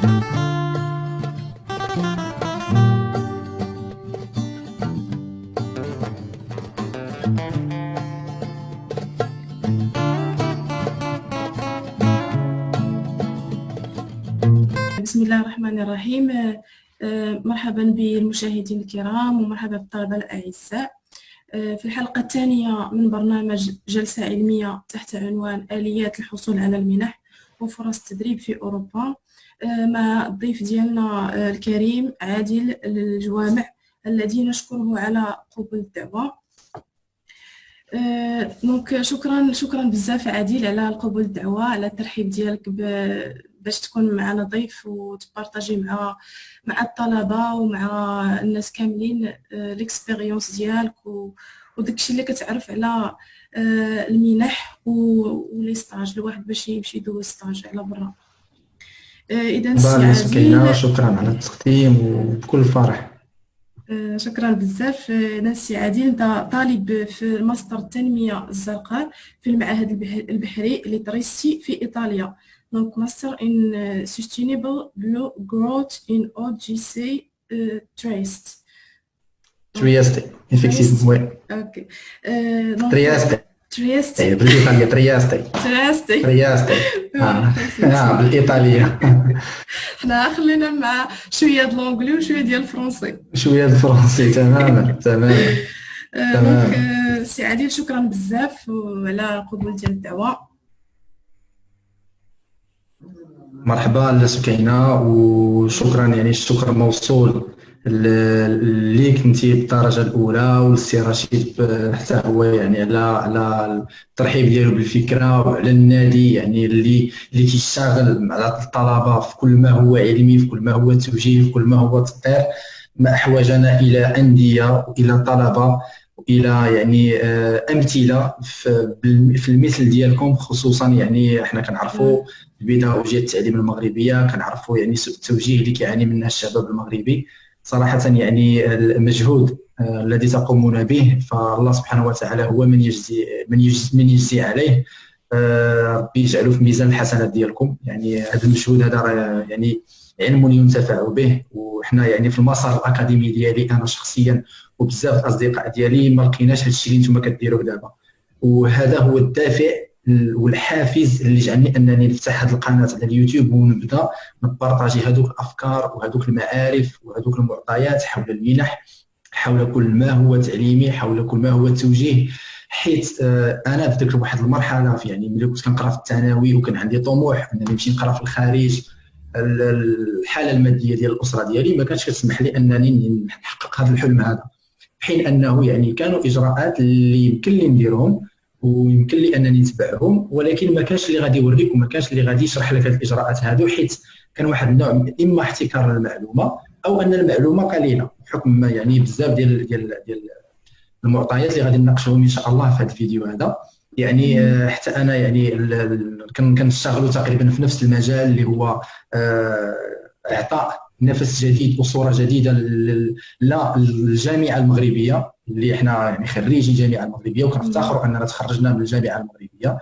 بسم الله الرحمن الرحيم. مرحبا بالمشاهدين الكرام ومرحبا بالطلبة الأعزاء. في الحلقة الثانية من برنامج جلسة علمية تحت عنوان آليات الحصول على المنح وفرص التدريب في أوروبا، مع الضيف ديالنا الكريم عادل الجوامع الذي نشكره على قبول الدعوة. دونك شكرا بزاف عادل على قبول الدعوة، على الترحيب ديالك باش تكون معنا ضيف وتبارطاجي مع الطلبه ومع الناس كاملين ليكسبيريونس ديالك وداكشي اللي كتعرف على المنح ولي ستاج الواحد باش يمشي يدوز ستاج على برا. اذا سي عادل شكرا على التقديم وبكل فرح. شكرا بزاف. نانسي عادل، انت طالب في ماستر التنميه الزرقاء في المعهد البحري لتريستي في ايطاليا. Donc master in sustainable growth in OGC Trieste. Trieste, effectivement, oui. Ok. Trieste. بالإيطالية Trieste. بالإيطالية. حنا خلينا مع شوية د الانجلي وشوية ديال الفرنسي. تماما. دونك سي عادل، شكرا بزاف على قبول ديال الدعوة. مرحبا لسكينة، وشكرا، يعني الشكر موصول اللي كنتي بالدرجه الاولى والسي رشيد حتى هو يعني على الترحيب ديالو بالفكره، وعلى النادي يعني اللي كيشتغل مع الطلبه في كل ما هو علمي، في كل ما هو توجيه، في كل ما هو تطوير. ما احوجنا الى انديه والى طلبه والى يعني امثله في المثل ديالكم، خصوصا يعني احنا كنعرفوا البيداغوجيا التعليم المغربيه، كنعرفوا يعني سوء التوجيه اللي كيعاني منها الشباب المغربي. صراحه يعني المجهود الذي تقومون به فالله سبحانه وتعالى هو من يجزي عليه. ربي يجعله في ميزان الحسنات ديالكم. يعني هذا المجهود هذا يعني علم ينتفع به، وحنا يعني في المسار الاكاديمي ديالي انا شخصيا وبزاف الاصدقاء ديالي ما لقيناش هذا الشيء اللي نتوما كديروه دابا، وهذا هو الدافع والحافز اللي جعلني انني نفتح هذه القناه على اليوتيوب ونبدا نبارطاجي هذوك الافكار وهذوك المعارف وهذوك المعطيات حول المنح، حول كل ما هو تعليمي، حول كل ما هو توجيه. حيت انا في ذيك واحد المرحله يعني ملي كنت كنقرا في الثانوي وكان عندي طموح انني نمشي نقرا في الخارج، الحاله الماديه ديال الاسره ديالي ما كانتش كتسمح لي انني نحقق هذا الحلم هذا، حين انه يعني كانوا اجراءات اللي يمكن لي نديرهم ويمكن لي انني نتبعهم، ولكن ما كانش اللي غادي يوريك وما كانش اللي غادي يشرح لك هذه الاجراءات هذو، حيت كان واحد النوع اما احتكار المعلومه او ان المعلومه قليله، بحكم يعني بزاف ديال المعطيات اللي غادي نناقشوهم ان شاء الله في هذا الفيديو هذا. يعني حتى انا يعني كنشتغلوا تقريبا في نفس المجال اللي هو اعطاء نفس جديد وصوره جديده للجامعه المغربيه اللي احنا يعني خريجين الجامعه المغربيه وكنفتخروا اننا تخرجنا من الجامعه المغربيه.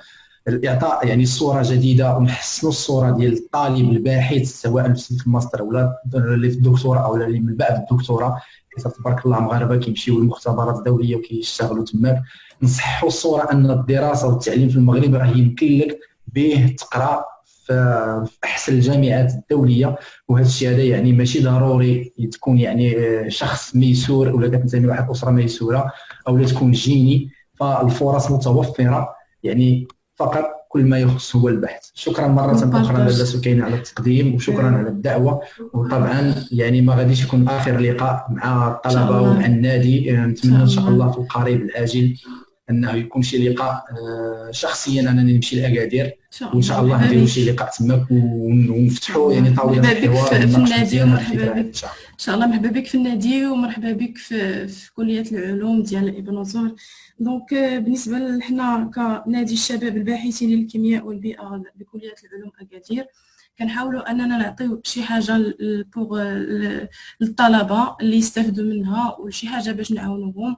الاعطاء يعني صوره جديده ونحسنوا الصوره ديال الطالب الباحث سواء في الماستر ولا اللي في الدكتوراه او اللي من بعد الدكتوراه، حيت تبارك الله مغاربه كيمشيو للمختبرات الدوليه وكيشتغلوا تماك. نصحوا الصوره ان الدراسه والتعليم في المغرب راه يمكن لك به تقرا في احسن الجامعات الدوليه، وهذا الشيء هذا يعني ماشي ضروري تكون يعني شخص ميسور ولا كتنتمي لواحد الاسره ميسوره او لا تكون جيني، فالفرص متوفره. يعني فقط كل ما يخص هو البحث. شكرا مره اخرى لاله سكينه على التقديم، وشكرا على الدعوه. وطبعا يعني ما غاديش يكون اخر لقاء مع الطلبه ومع النادي، نتمنى ان شاء الله في القريب العاجل انه يكون شي لقاء شخصيا انني نمشي لاكادير وان شاء الله نديروا شي لقاء تماك ونفتحوا يعني طاوله الحوار في النادي. ومرحبا بك ان شاء الله، مرحبا بك في النادي ومرحبا بك في كليه العلوم ديال ابن زهر. دونك بالنسبه لحنا كنادي الشباب الباحثين للكيمياء والبيئه بكليه العلوم اكادير، كنحاولوا اننا نعطيو شي حاجه للطلبه اللي يستافدوا منها وشي حاجه باش نعاونوهم.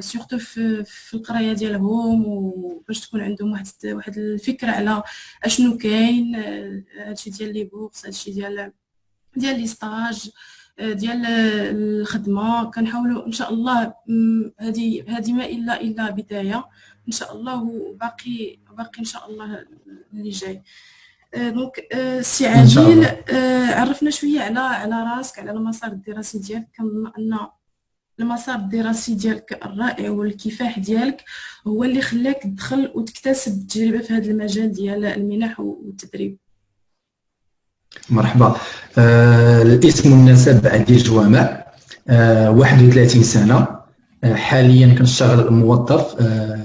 سورتو في القرايه ديالهم، وباش تكون عندهم واحد الفكره على اشنو كاين، هادشي ديال لي بورس، هادشي ديال لي ستاج، ديال الخدمه. كنحاولوا ان شاء الله، هذه ما الا بدايه ان شاء الله، وباقي ان شاء الله اللي جاي. دونك سي ان شاء عادل، الله. عرفنا شويه على راسك، على المسار الدراسي ديالك. كنظن ان المسار الدراسي ديالك الرائع والكفاح ديالك هو اللي خلاك تدخل وتكتسب التجربه في هذا المجال ديال المنح والتدريب. مرحبا. الاسم والنسب عدي الجوامع، 31 سنة. حاليا كنشتغل موظف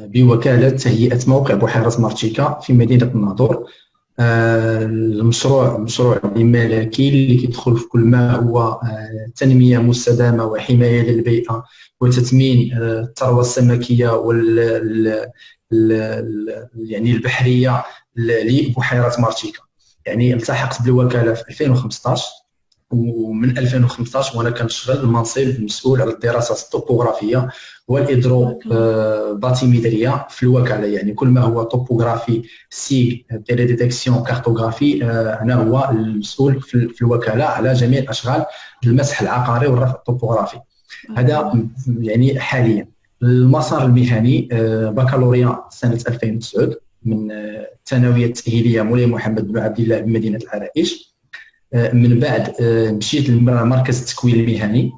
بوكالة تهيئة موقع بحيرة مارتيكا في مدينة الناظور. المشروع مشروع ملكي اللي كيدخل في كل ما هو تنمية مستدامة وحماية للبيئة وتثمين الثروة السمكية يعني البحرية لبحيرة مارتيكا. يعني التحقت بالوكالة في 2015، ومن 2015 وانا كنشتغل المنصب المسؤول على الدراسات الطوبوغرافيه والإدرو باتيميدريه في الوكاله. يعني كل ما هو طوبوغرافي، سيغ، تيليديتيكسيون، كارتوغرافي، انا هو المسؤول في الوكاله على جميع الاشغال المسح العقاري والرفع الطوبوغرافي. هذا يعني حاليا. المسار المهني، بكالوريا سنه 2009 من الثانويه التاهيليه مولاي محمد بن عبد الله بمدينه العرائش. من بعد مشيت لمركز التكوين المهني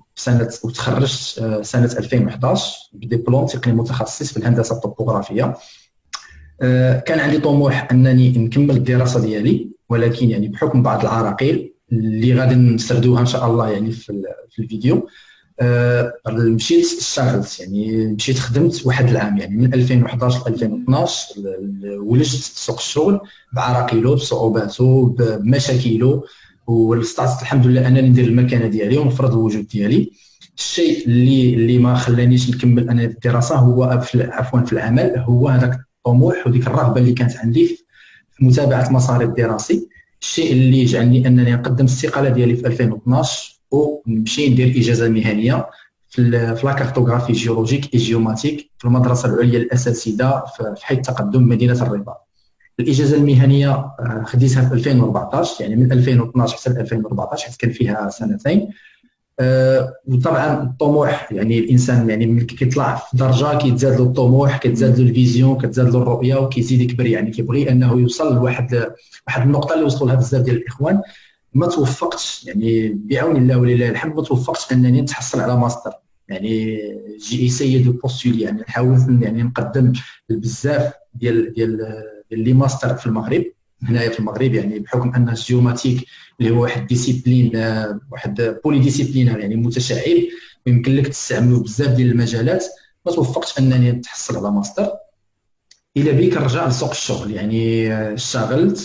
وتخرجت سنه 2011 بدبلوم تقني متخصص في الهندسه الطوبوغرافيه. كان عندي طموح انني نكمل الدراسه ديالي، ولكن يعني بحكم بعض العراقيل اللي غادي نسردوها ان شاء الله يعني في الفيديو، مشيت اشتغلت. يعني مشيت خدمت واحد العام، يعني من 2011 ل 2012 ولجت سوق الشغل بعراقيلو، بصعوباته، بمشاكله، واستطعت الحمد لله انني ندير المكانه ديالي ونفرض الوجود ديالي. الشيء اللي ما خلانيش نكمل انا في الدراسه هو عفوا في العمل، هو هذاك الطموح وديك الرغبه اللي كانت عندي في متابعه مساري الدراسي. الشيء اللي جعلني انني نقدم الاستقاله ديالي في 2012 ونمشي ندير اجازه مهنيه في لا كارتوغرافي جيولوجيك جيوماتيك في المدرسه العليا الاساتذه في حي التقدم مدينه الرباط. الاجازه المهنيه خديتها في 2014، يعني من 2012 حتى 2014 حيت كان فيها سنتين. وطبعا الطموح، يعني الانسان يعني ملي كيطلع في درجه كيتزاد له الطموح، كتزاد له الفيزيون، كتزاد له الرؤيه، وكيزيد يكبر. يعني كيبغي انه يوصل لواحد النقطه اللي وصلوا لها بزاف ديال الاخوان. ما توفقتش، يعني بعون الله ولله الحمد ما توفقتش انني نتحصل على ماستر. يعني جي ايسيي دو بوستولي، يعني حاولت يعني نقدم بزاف ديال لي ماستر في المغرب، هنايا في المغرب. يعني بحكم ان الجيوماتيك اللي هو واحد ديسيبلين، واحد بولي ديسيبلينار، يعني متشعب ويمكن لك تستعملوه بزاف ديال المجالات. ما توفقتش انني نتحصل على ماستر. الى بي كنرجع لسوق الشغل. يعني اشتغلت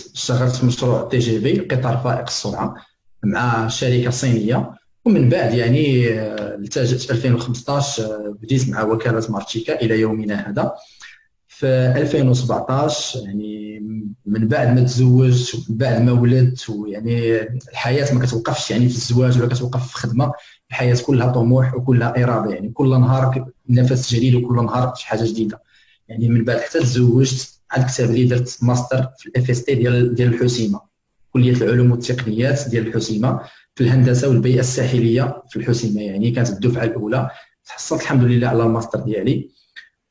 في مشروع تي جي بي، قطار فائق السرعه، مع شركه صينيه. ومن بعد يعني التجأت في 2015، بديت مع وكاله مارتيكا الى يومنا هذا. في 2017 يعني من بعد ما تزوجت ومن بعد ما ولدت، ويعني الحياه ما كتوقفش يعني في الزواج ولا كتوقف في الخدمه. الحياه كلها طموح وكلها اراده، يعني كل نهار نفس جديد وكل نهار شي حاجه جديده. يعني من بعد حتى تزوجت عاد كتب لي درت ماستر في الاف اس تي ديال الحسيمه، كليه العلوم والتقنيات ديال الحسيمه في الهندسه والبيئه الساحليه في الحسيمه. يعني كانت الدفعه الاولى، تحصلت الحمد لله على الماستر ديالي.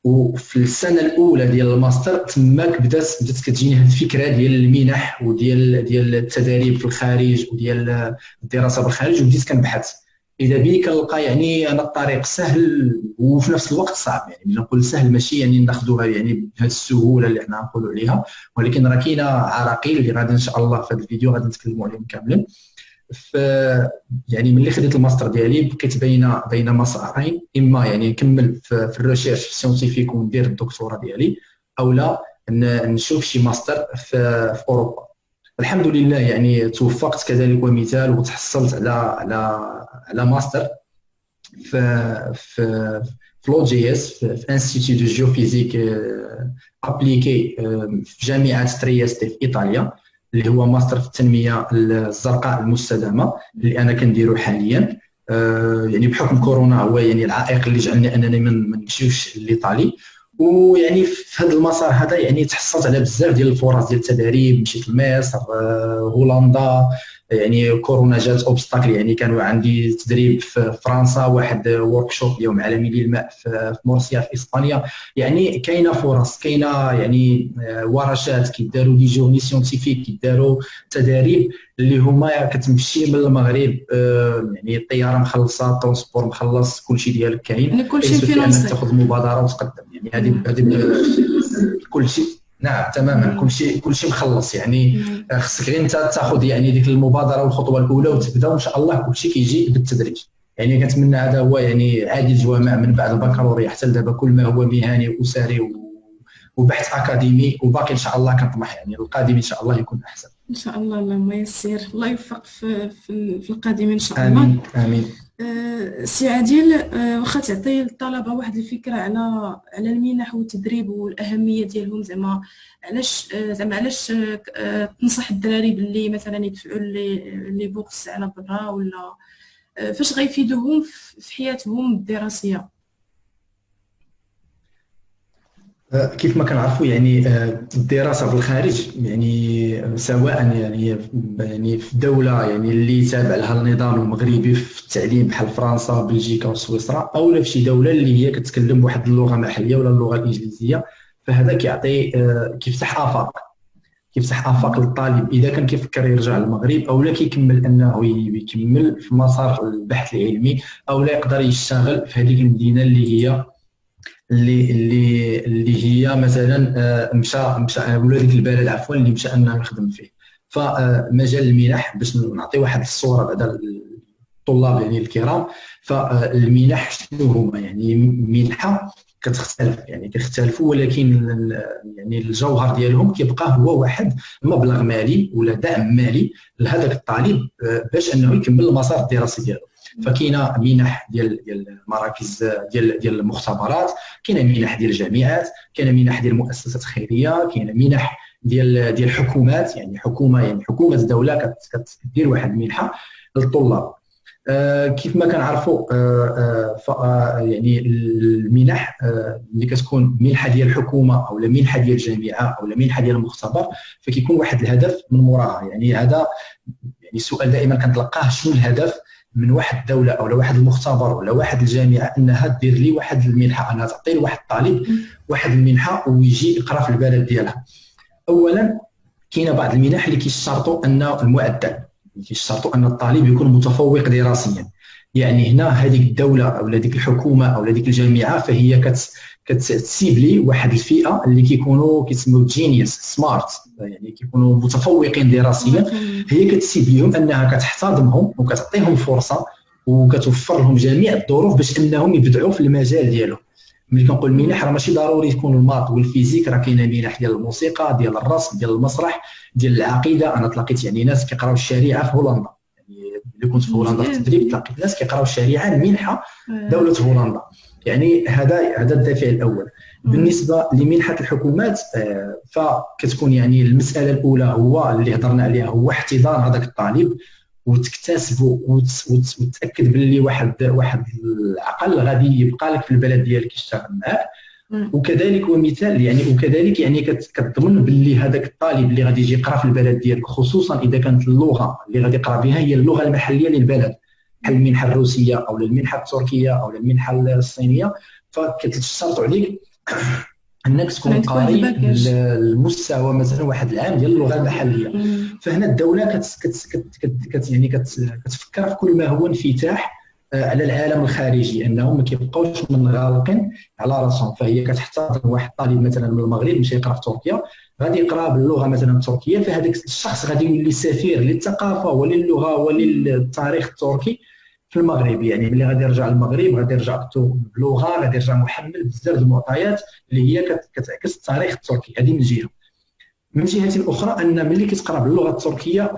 وفي السنه الاولى ديال الماستر تماك بدات كتجيني هذه الفكره ديال المنح وديال التدريب في الخارج وديال الدراسه بالخارج، وبديت كنبحث. اذا بي كنلقى يعني انا الطريق سهل وفي نفس الوقت صعب. يعني ملي نقول سهل ماشي يعني ناخذوها يعني بهذه السهوله اللي حنا نقولوا عليها، ولكن راه كاينه عراقيل اللي غادي ان شاء الله في هذا الفيديو غادي نتكلموا عليهم كاملين. يعني ملي خديت الماستر ديالي بقيت بين مسارين، اما يعني نكمل في الريشيرش سيونتيفيك وندير الدكتوراه ديالي، او لا نشوف شي ماستر في اوروبا. الحمد لله يعني توفقت كذلك ومثال، وتحصلت على ماستر في فلو جي اس في انستيتيو دو جيوفيزيك ابليكي في جامعه تريستي في ايطاليا، اللي هو ماستر في التنميه الزرقاء المستدامه اللي انا كنديرو حاليا. يعني بحكم كورونا هو يعني العائق اللي جعلني انني ما نمشيوش لايطالي. ويعني في هذا المسار هذا يعني تحصلت على بزاف ديال الفرص ديال التدريب، مشيت لمصر، هولندا. يعني كورونا جات اوبستاكل، يعني كانوا عندي تدريب في فرنسا، واحد وركشوب يوم عالمي للماء في مورسيا في اسبانيا. يعني كاينه فرص، كاينه يعني ورشات كيداروا دي جورني سيونتيفيك، كيداروا تداريب اللي هما كتمشي من المغرب، يعني الطياره مخلصه، الترونسبور مخلص، كلشي ديالك كاين، يعني كلشي كاين انك فينونسي. تاخذ المبادره وتقدم. يعني هذه كلشي. نعم تماما، كلشي مخلص. يعني خصك غير انت تاخذ يعني ديك المبادره والخطوه الاولى وتبدا، وان شاء الله كلشي كيجي بالتدريج. يعني كنتمنى هذا هو يعني عادي الجوامع من بعد البكالوريا حتى لدابا كل ما هو مهني واسري وبحث اكاديمي، وباقي ان شاء الله كنطمح يعني القادم ان شاء الله يكون احسن ان شاء الله. اللهم يسر، الله يوفق في القادم ان شاء الله. امين امين. سي عادل، واخا تعطي الطلبه واحد الفكره على المنح والتدريب والاهميه ديالهم، زعما علاش تنصح الدراري باللي مثلا يدفعوا لي بوكس على برا، ولا فاش غيفيدوهم في حياتهم الدراسيه؟ كيف ما كنعرفوا يعني الدراسه في الخارج، يعني سواء يعني في دوله يعني اللي تابع لها النظام المغربي في التعليم بحال فرنسا بلجيكا وسويسرا، او لا في شي دوله اللي هي كتكلم بواحد اللغه محليه ولا اللغه الانجليزيه، فهذا كيعطي كيفتح افاق للطالب اذا كان كيفكر يرجع للمغرب، او لا كيكمل انه يكمل في مسار البحث العلمي، او لا يقدر يشتغل في هذيك المدينه اللي هي مثلا مشى ولا ديك البلد عفوا اللي مشى انه يخدم فيه. فمجال المنح باش نعطي واحد الصوره بعدا الطلاب يعني الكرام، فالمنح شنو هما؟ يعني منحه كتختلف، يعني كيختلفوا، ولكن يعني الجوهر ديالهم كيبقى هو واحد مبلغ مالي ولا دعم مالي لهذاك الطالب باش انه يكمل المسار الدراسي ديالو. فكاينه منح ديال المراكز ديال المختبرات، كاينه منح ديال الجامعات، كاينه منح ديال المؤسسات الخيريه، كاينه منح ديال الحكومات، يعني حكومه الدوله كتدير واحد المنحه للطلاب. كيف ما كنعرفوا يعني المنح اللي كتكون منحه ديال الحكومه او منحه ديال الجامعه او منحه ديال المختبر، فكيكون واحد الهدف من موراها. يعني هذا يعني السؤال دائما كنتلقاه، شنو الهدف من واحد الدوله او واحد المختبر ولا واحد الجامعه انها دير لي واحد المنحه، انها تعطي لواحد الطالب واحد المنحه ويجي يقرا في البلد ديالها؟ اولا كاينه بعض المنح اللي كيشترطوا ان المعدل، كيشترطوا ان الطالب يكون متفوق دراسيا. يعني هنا هذيك الدوله او ديك الحكومه او ديك الجامعه فهي كتسيبلي واحد الفئه اللي كيكونوا كيسموا جينيوس سمارت، يعني كيكونوا متفوقين دراسيا. هي كتسيب لهم انها كتحتضنهم وكتعطيهم فرصه وكتوفر لهم جميع الظروف باش انهم يبدعوا في المجال ديالهم. ملي كنقول منح راه ماشي ضروري تكون الماط والفيزيك، راه كاينه منح ديال الموسيقى، ديال الرسم، ديال المسرح، ديال العقيده. انا تلاقيت يعني ناس كيقراو الشريعه في هولندا، يعني اللي كنت في هولندا في التدريب تلاقيت ناس كيقراو الشريعه المنحه دوله هولندا. يعني هذا الدافع الاول. بالنسبه لمنحه الحكومات فكتكون يعني المساله الاولى هو اللي هضرنا عليها، هو احتضان هذاك الطالب وتكتسبه وتاكد باللي واحد العقل غادي يبقى لك في البلد ديالك يشتغل معاك. وكذلك ومثال يعني وكذلك يعني كتضمن باللي هذاك الطالب اللي غادي يجي يقرا في البلد ديالك، خصوصا اذا كانت اللغه اللي غادي يقرا بها هي اللغه المحليه للبلد، بحال المنحه الروسيه او المنحه التركيه او المنحه الصينيه، فكتشترط عليك انك تكون قاري المستوى مثلا واحد العام ديال اللغه المحليه. فهنا الدوله يعني كتفكر في كل ما هو انفتاح على العالم الخارجي، انهم ما كيبقاوش منغلقين على راسهم. فهي كتحتضن واحد الطالب مثلا من المغرب مشى يقرا في تركيا، غادي يقرا باللغه مثلا التركيه، فهذاك الشخص غادي يولي سفير للثقافه وللغه وللتاريخ التركي في المغرب. يعني ملي غادي يرجع للمغرب غادي يرجع بلغه، غادي يرجع محمل بزاف المعطيات اللي هي كتعكس التاريخ التركي. هذه من جهه. من جهه اخرى ان ملي كتقرا باللغه التركيه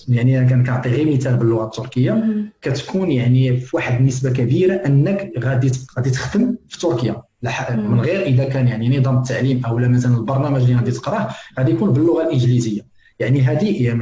يعني انا كنعطي غير مثال باللغه التركيه، كتكون يعني في واحد النسبه كبيره انك غادي تخدم في تركيا، من غير اذا كان يعني نظام التعليم او مثلا البرنامج اللي غادي تقراه غادي يكون باللغه الانجليزيه. يعني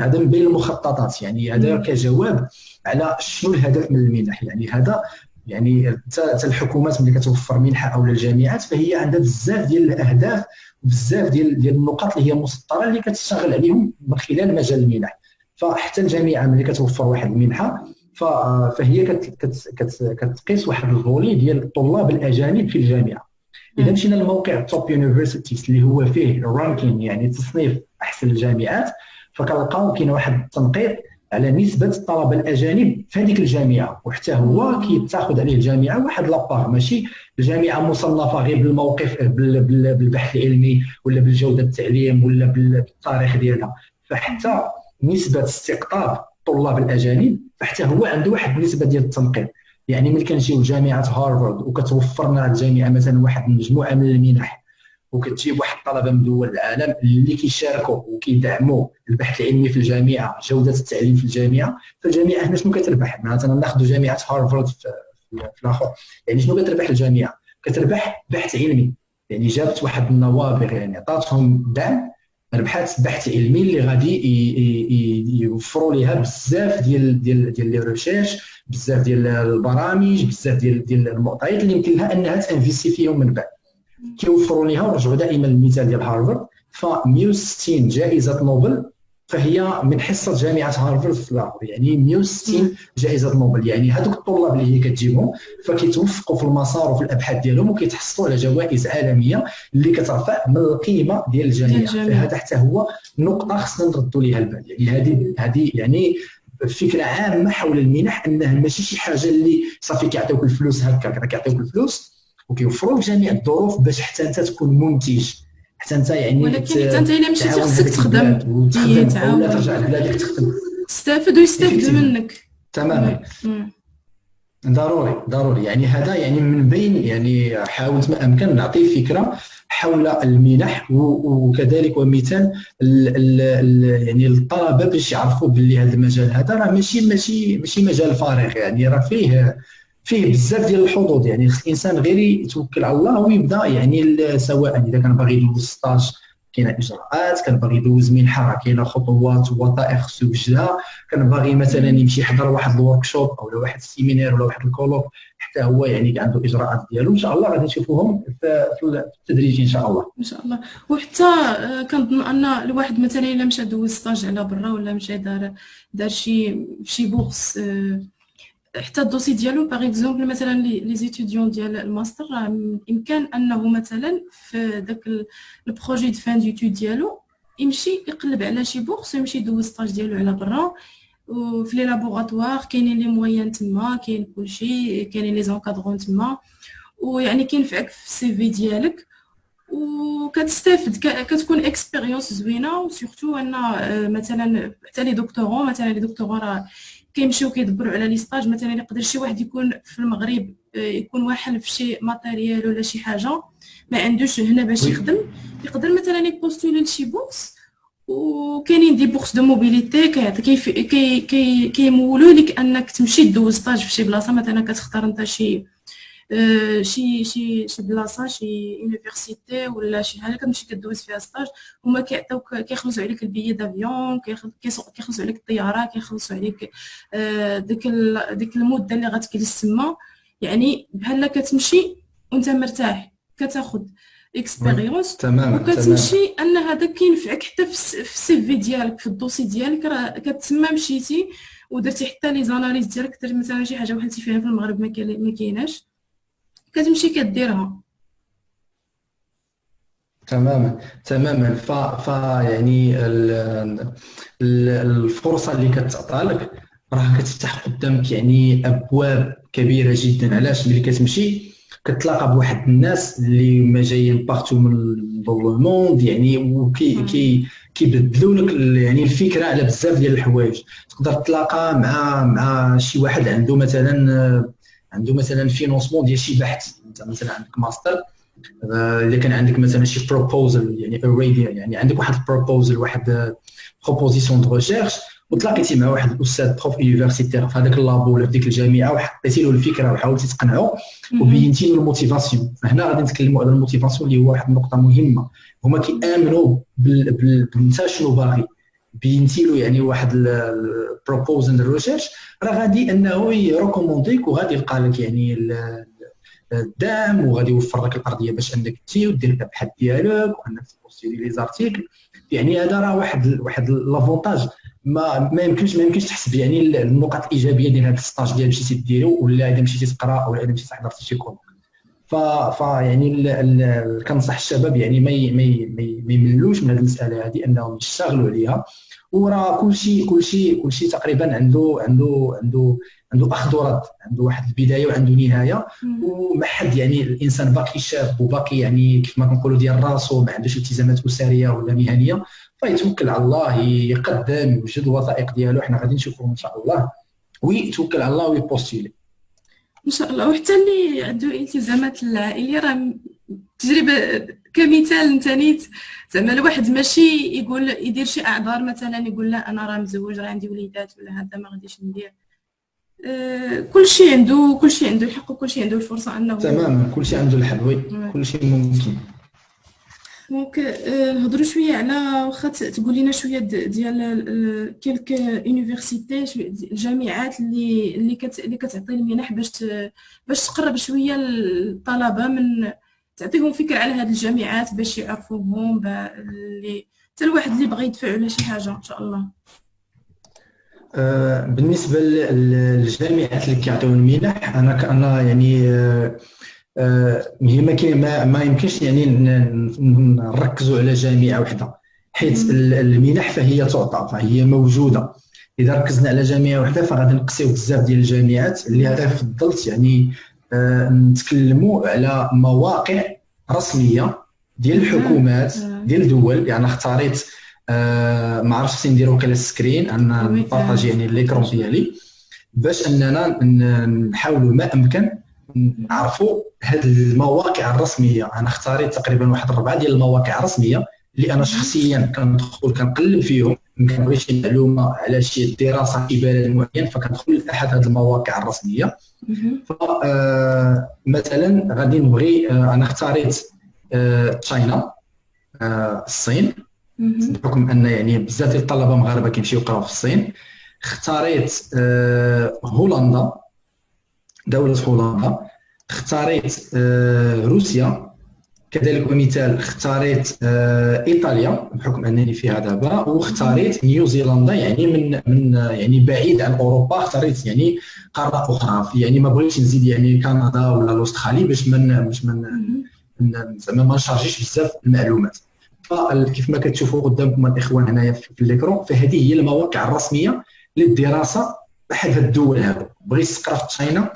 هذا من بين المخططات، يعني هذا كجواب على شنو الهدف من المنح. يعني هذا يعني حتى الحكومات ملي كتوفر منحه او الجامعات فهي عندها بزاف ديال الاهداف وبزاف ديال النقاط اللي هي مسطره اللي كتشتغل عليهم من خلال مجال المنح. فحتى الجامعه ملي كتوفر واحد المنحه فهي كتقيس واحد الفولي ديال الطلاب الاجانب في الجامعه. اذا مشينا لموقع توب يونيفرسيتيز اللي هو فيه الرانكين يعني تصنيف احسن الجامعات، فكنلقاو كاين واحد التنقيط على نسبه الطلبه الاجانب في هذيك الجامعه، وحتى هو كيتاخذ عليه الجامعه واحد لابار، ماشي الجامعه مصنفه غير بالموقف بالبحث العلمي ولا بالجوده التعليم ولا بالتاريخ ديالها، فحتى نسبه استقطاب الطلاب الاجانب فحتى هو عنده واحد النسبه ديال التنقيط. يعني ملي كنجيو لجامعه هارفارد وكتوفر لنا الجامعه مثلا واحد المجموعه من المنح وكتجيب واحد الطلبه من دول العالم اللي كيشاركوا وكيدعموا البحث العلمي في الجامعه، جوده التعليم في الجامعه، فالجامعه هنا شنو كتربح؟ مثلا ناخذ جامعه هارفارد في الاخر، يعني شنو كتربح الجامعه؟ كتربح بحث علمي، يعني جابت واحد النوابغ يعني عطاتهم دعم، ربحات بحث علمي اللي غادي يوفروا ليها بزاف ديال لي ريشيرش، بزاف ديال البرامج، بزاف ديال المعطيات اللي يمكن لها انها تنفيستي فيهم من بعد. كيوفروا ليها، ونرجعوا دائما للمثال ديال هارفارد، ف 160 جائزه نوبل فهي من حصه جامعه هارفارد في الاخر، يعني 160 جائزه نوبل. يعني هذوك الطلاب اللي هي كتجيبهم فكيتوفقوا في المسار وفي الابحاث ديالهم وكيتحصلوا على جوائز عالميه اللي كترفع من القيمه ديال الجامعه. فهذا حتى هو نقطه خصنا نردوا ليها البال. يعني هذه يعني فكره عامه حول المنح، انها ماشي شي حاجه اللي صافي كيعطيوك الفلوس هكا، كيعطيوك الفلوس وكيوفروا لك جميع الظروف باش حتى انت تكون منتج، حتى انت يعني ولكن حتى انت الا مشيتي خصك تخدم ولا ترجع لبلادك تخدم، تستافد ويستافدوا منك. تماما. ضروري يعني هذا يعني من بين، يعني حاولت ما امكن نعطي فكره حول المنح وكذلك ومثال يعني الطلبه باش يعرفوا باللي هذا المجال هذا راه ماشي مجال فارغ، يعني راه فيه بزاف ديال الحظوظ. يعني الانسان غير يتوكل على الله ويبدا، يعني سواء اذا كان باغي يدوز ستاج كاينه اجراءات، كان باغي يدوز منحه راه خطوات ووثائق خصو يوجدها، كان باغي مثلا يمشي يحضر واحد الورك شوب او واحد السيمينار ولا واحد الكولوك حتى هو يعني عنده اجراءات ديالو. ان شاء الله غادي نشوفوهم في التدريج ان شاء الله. ان شاء الله. وحتى كنظن ان الواحد مثلا الا مشى دوز ستاج على برا ولا مشى دار شي بورس، حتى الدوسي ديالو باغ اكزومبل مثلا لي زيتيديون ديال الماستر بامكان انه مثلا في داك البروجي دو فان ديتود ديالو يمشي يقلب على شي بورس ويمشي يدوز ستاج ديالو على برا، وفي لي لابوغاتوار كاينين لي مويان تما، كاين كلشي، كاينين لي زونكادرون تما، ويعني كينفعك في السي في ديالك وكتستافد، كتكون اكسبيريونس زوينه. وسورتو ان مثلا حتى لي دكتورون راه كيمشيو كيدبروا على لي ستاج. مثلا يقدر شي واحد يكون في المغرب يكون واحل في شي ماتيريال ولا شي حاجه ما عندوش هنا باش يخدم، يقدر مثلا يبوستولي لشي بورس، وكاينين دي بورس دو موبيليتي كيمولوا لك انك تمشي دوز ستاج في شي بلاصه. مثلا كتختار انت شي بلاصه، شي يونيفرسيتي ولا شي حاجه كتمشي كدوز فيها ستاج، هما كيعطيوك كيخلصوا عليك البيي دافيون، كيخلصوا عليك الطياره، كيخلصوا عليك ديك المده اللي غتجلس تما. يعني بحال كتمشي وانت مرتاح، كتاخذ اكسبيريونس وكتمشي ان هذا كينفعك حتى في السي في ديالك، في الدوسي ديالك. راه كتسمى مشيتي ودرتي حتى لي زاناليز ديالك، درتي مثلا شي حاجه وحلتي فيها في المغرب ما كايناش، كتمشي كديرها. تماما. ف يعني الفرصه اللي كتعطى لك راه كتفتح قدامك يعني ابواب كبيره جدا. علاش؟ ملي كتمشي كتلاقى بواحد الناس اللي ما جايين بارتو من لو موند، يعني وكي كيبدلوا لك يعني الفكره على بزاف ديال الحوايج. تقدر تلاقى مع شي واحد عنده مثلا فينونسمون ديال شي بحث. انت مثلا عندك ماستر، اذا كان عندك مثلا شي بروبوزل، يعني عندك واحد البروبوزل، واحد بروبوزيسيون دو ريشيرش، وتلاقيتي مع واحد الاستاذ بروف يونيفرسيتير في هذاك اللابو ولا في ديك الجامعه وحطيتي له الفكره وحاولتي تقنعه وبينتي له الموتيفاسيون. هنا غادي نتكلموا على الموتيفاسيون اللي هو واحد النقطه مهمه. هما كيامنوا بالنتا شنو باغي، بينتي له يعني واحد البروبوزل ريسيرش، راه غادي انه يريكومونديك وغادي يلقى لك يعني الدعم، وغادي يوفر لك الارضيه باش انك تجي ودير الابحاث ديالك وانك تبوستي لي زارتيكل. يعني هذا راه واحد لافونتاج ما يمكنش تحسب يعني النقاط الايجابيه ديال هذا الستاج ديال مشيتي ديرو، ولا اذا مشيتي تقرا او اذا مشيتي حضرتي شي كورس. يعني كنصح الشباب يعني ما يملوش من هذه المساله هذه، انهم يشتغلوا عليها. وراه كلشي تقريبا عنده اخذ ورد، عنده واحد البدايه وعنده نهايه. وما حد يعني الانسان باقي شاب وباقي يعني كيف ما كنقولوا ديال راسو، ما عندوش التزامات اسريه ولا مهنيه، فيتوكل على الله، يقدم، يوجد الوثائق ديالو، حنا غادي نشوفوه ان شاء الله، ويتوكل على الله ويبوستيلي ان شاء الله. وحتى اللي عنده التزامات العائليه، راه تجربه كمثال انت نيت زعما الواحد ماشي يقول يدير شي اعذار، مثلا يقول لا انا راه مزوج راه عندي وليدات ولا هذا ما غاديش ندير. كلشي عنده الحق وكلشي عنده الفرصه انه تماما، كلشي عنده الحق، وي كلشي ممكن. دونك نهضروا شويه على، واخا تقول لنا شويه ديال كيلك يونيفرسيتي، الجامعات اللي كتعطي المنح باش تقرب شويه الطلبه، من تعطيهم فكره على هذه الجامعات باش يعرفوهم، اللي حتى الواحد اللي بغى يدفع على شي حاجه ان شاء الله. بالنسبه للجامعات اللي كيعطيو المنح، انا يعني هي ما يمكنش يعني نركزوا على جامعه واحده، حيث المنح فهي تعطى، فهي موجوده. اذا ركزنا على جامعه واحده فغادي نقصيو بزاف ديال الجامعات. اللي هذا فضلت يعني نتكلموا على مواقع رسميه ديال الحكومات ديال الدول. يعني اختاريت ما عرفتش فين نديرو كلا سكرين، انا نبارطاجي يعني ليكرون ديالي باش اننا نحاولوا ما امكن نعرفوا هذه المواقع الرسميه. انا اختاريت تقريبا واحد 4 ديال المواقع الرسميه اللي انا شخصيا كندخل كنقلب فيهم، كنبغي شي معلومه على شي دراسه في بلد معين، فكندخل لاحد هذه المواقع الرسميه. مثلا غادي نبغي، انا اختاريت تشاينا، الصين، بحكم ان يعني بزاف ديال الطلبه مغاربه كيمشيو يقراو في الصين. اختاريت هولندا، دوله هولندا. اختاريت روسيا كذلك، ومثال اختاريت ايطاليا بحكم انني فيها دابا. واختاريت نيوزيلندا، يعني من يعني بعيد عن اوروبا، اختاريت يعني قاره اخرى، يعني ما بغيتش نزيد يعني كندا ولا الاسترالي باش زعما ما نشارجيش بزاف المعلومات. فكيف ما كتشوفوا قدامكم الاخوان هنايا في الليكرون، فهذه هي المواقع الرسميه للدراسه احد هاد الدول هذو. بغيت تقرا في تشاينا،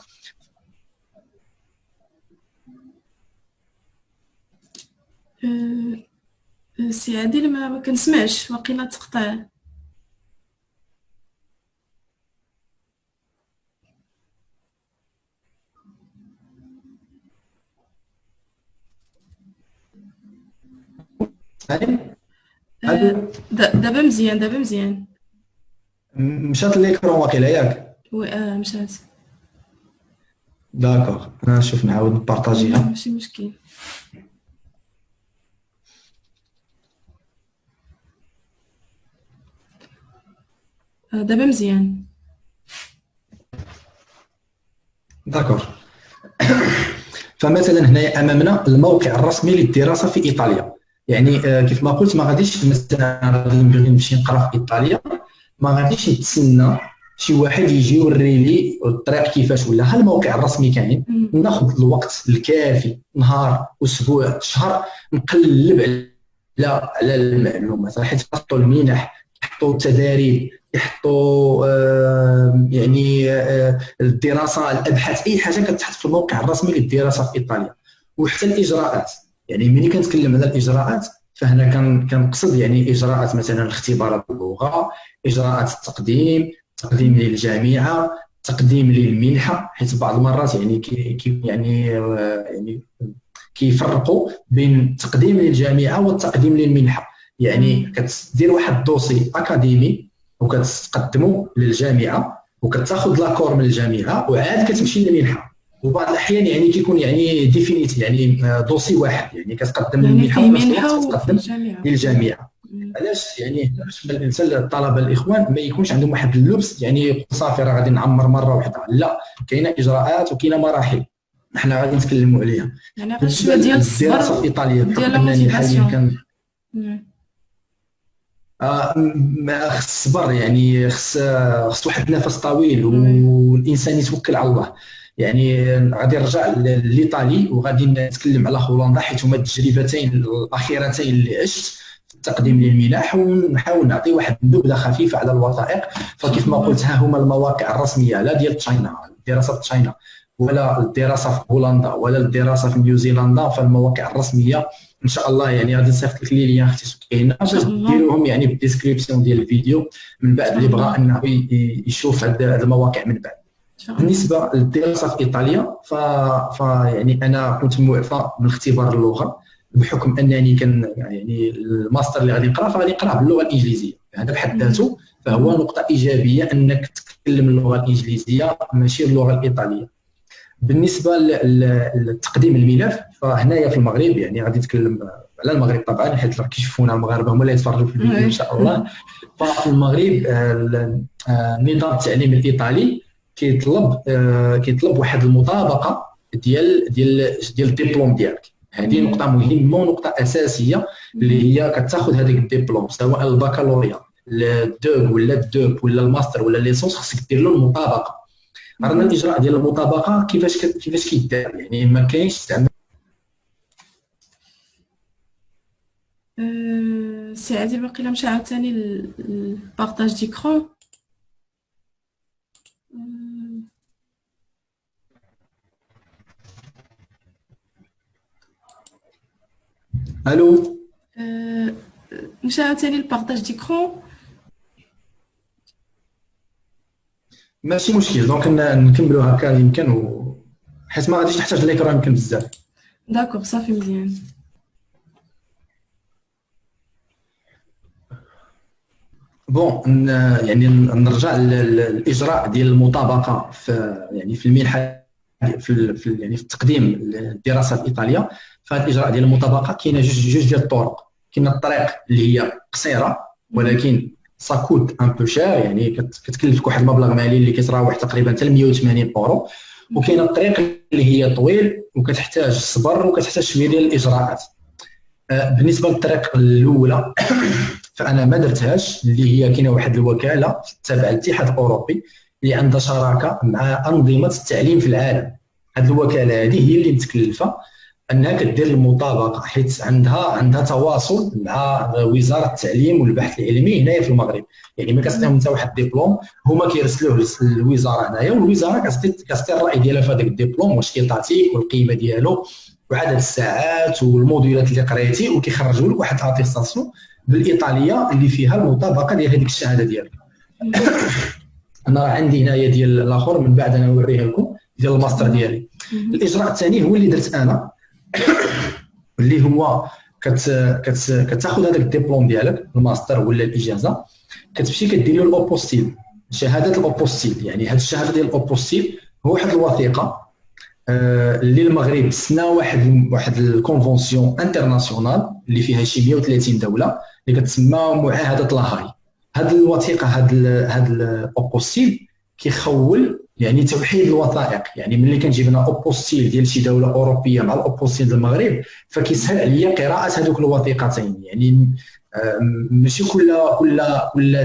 سي عادل ما كنسمعش، واقيلا تقطع. دابا مزيان. مشات الليكرون واقيلا ياك؟ وي مشات. داكوغ، انا نشوف نعاود نبارطاجيها. ماشي مشكل. دابا مزيان. داكوغ. فمثلا هنايا امامنا الموقع الرسمي للدراسه في ايطاليا. يعني كيف ما قلت، ما غاديش مثلا غادي نبغي نمشي نقرا في ايطاليا، ما غاديش نتسنى شي واحد يجي يوري لي الطريق كيفاش، ولا ها الموقع الرسمي كاين. ناخذ الوقت الكافي، نهار، اسبوع، شهر، نقلب على المعلومات، حيت يحطوا المنح، يحطوا التداريب، يحطوا يعني الدراسه، الابحاث، اي حاجه كتحط في الموقع الرسمي للدراسه في ايطاليا. وحتى الاجراءات، يعني ملي كنتكلم على الاجراءات فهنا كنقصد يعني اجراءات مثلا اختبارات اللغه، اجراءات التقديم للجامعه، تقديم للمنحه. حيت بعض المرات يعني كيفرقوا بين التقديم للجامعه والتقديم للمنحه. يعني كتدير واحد الدوسي اكاديمي وكتقدمه للجامعه وكتاخذ لاكور من الجامعه وعاد كتمشي للمنحه. وبعض الاحيان يعني كيكون يعني ديفينيت، يعني دوسي واحد، يعني كتقدم للمنحه وكتقدم للجامعه. علاش يعني باش الانسان الطلبه الاخوان ما يكونش عندهم واحد اللبس يعني يقول صافي راه غادي نعمر مره واحده، لا، كاينه اجراءات وكاينه مراحل حنا غادي نتكلموا عليها. يعني غير بالنسبه شويه ديال للدراسه في الصبر ايطاليا ديال بحكم لا انني حاليا موتيفاسيون. كان خص صبر، يعني خص واحد النفس طويل وي. والانسان يتوكل على الله. يعني غادي نرجع للايطالي وغادي نتكلم على هولندا حيث هما التجربتين الاخيرتين اللي عشت في التقديم للمنح، ونحاول نعطي واحد النبذه خفيفه على الوثائق. ان شاء فكيف ما الله. قلت ها هما المواقع الرسميه لا ديال تشاينا، الدراسه في تشاينا، ولا الدراسه في هولندا، ولا الدراسه في نيوزيلندا. فالمواقع الرسميه ان شاء الله يعني غادي نصيفط لك لي ليان اختي سكينه ان باش شاء الله. ديروهم يعني بالديسكريبسيون ديال الفيديو من ان بعد شاء اللي بغى الله. انه يشوف هاد المواقع من بعد. ان شاء الله. بالنسبه للدراسه في ايطاليا يعني انا كنت معفى من اختبار اللغه بحكم انني كان يعني الماستر اللي غادي نقرا فغادي نقرا باللغه الانجليزيه، هذا بحد ذاته فهو نقطه ايجابيه انك تتكلم اللغه الانجليزيه ماشي اللغه الايطاليه. بالنسبه لتقديم الملف فهنايا في المغرب، يعني غادي نتكلم على المغرب طبعا حيت راه كيشوفونا المغاربه هما اللي يتفرجوا في الفيديو ان شاء الله. ففي المغرب النظام التعليمي الايطالي كيطلب واحد المطابقه ديال الدبلوم ديالك. هذه نقطه مهمه ونقطه اساسيه اللي هي كتاخذ هذاك الدبلوم سواء البكالوريا الدوغ ولا الدوب ولا الماستر ولا ليسونس، خصك دير له المطابقه. عرفنا الاجراء ديال المطابقه كيفاش كيدار، يعني ما كاينش زعما سي عادل باقي مشى عاوتاني البارطاج ديكرون. الو مشى عاوتاني البارطاج ديكرون. ماشي مشكل، دونك نكملوا هكا يمكن حيت ما غاديش تحتاج ليكرا يمكن بزاف. داكوغ صافي مزيان. بون يعني نرجع للاجراء ديال المطابقه في يعني في المنحه يعني في التقديم للدراسه في ايطاليا. فهاد الاجراء ديال المطابقه كاينه جوج ديال الطرق. كاينه الطريق اللي هي قصيره ولكن ساكوت ان بو شير، يعني كتكلفك واحد المبلغ مالي اللي كيتراوح تقريبا حتى 180 اورو. وكاينه الطريق اللي هي طويل وكتحتاج الصبر وكتحتاج شويه ديال الاجراءات. بالنسبه للطريق الاولى فانا ما درتهاش، اللي هي كاينه واحد الوكاله تابعه للاتحاد الاوروبي اللي عندها شراكه مع انظمه التعليم في العالم. هذه الوكاله هذه هي اللي متكلفه انها كدير المطابقه، حيت عندها تواصل مع وزاره التعليم والبحث العلمي هنايا في المغرب. يعني ما كتعطيهم حتى واحد الدبلوم، هما كيرسلوه للوزاره هنايا والوزاره كتعطي الراي ديالها في هذاك الدبلوم، واش كيعطيك والقيمه ديالو وعدد الساعات والموديولات اللي قريتي، وكيخرجوا لك واحد اتيستاسيون بالايطاليه اللي فيها المطابقه ديال هذيك الشهاده ديالك. انا راه عندي هنايا ديال الاخر من بعد انا نوريها لكم ديال الماستر ديالي. الاجراء الثاني هو اللي درت انا اللي هو كتاخذ هذاك الدبلوم ديالك الماستر ولا الاجازه، كتمشي كدير له الاوبوستيل، شهاده الاوبوستيل. يعني هذه الشهاده ديال الاوبوستيل هو واحد الوثيقه اللي المغرب سنا واحد الكونفونسيون انترناسيونال اللي فيها شي 130 دوله اللي كتسمى معاهده لاهاي. هذه الوثيقه هذا الاوبوستيل كيخول يعني توحيد الوثائق. يعني ملي كنجيب انا اوبوستيل ديال شي دوله اوروبيه مع الاوبوستيل ديال المغرب فكيسهل عليا قراءه هذوك الوثيقتين. يعني ماشي كل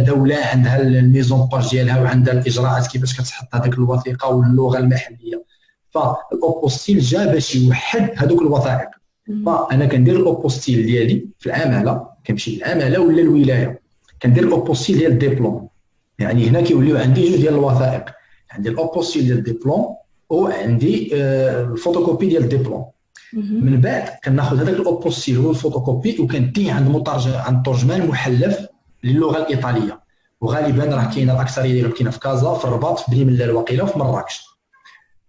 دوله عندها الميزون باج ديالها وعندها الاجراءات كيفاش كتحط هذيك الوثيقه واللغه المحليه. فالاوبوستيل جا باش يوحد هذوك الوثائق. فانا كندير الاوبوستيل ديالي في العماله، كنمشي للعماله ولا الولايه كندير الاوبوستيل ديال الدبلوم. يعني هنا كيوليو عندي جوج ديال الوثائق، عندي الاوبوستيل ديال الدبلوم وعندي الفوتوكوبي ديال الدبلوم. من بعد كناخذ هذاك الاوبوستيل هو الفوتوكوبي وكنديه عند ترجمان محلف للغه الايطاليه، وغالبا راه كاينه الاكثريه ديالهم كاينه في كازا في الرباط في بني ملال الواقيله وفي مراكش.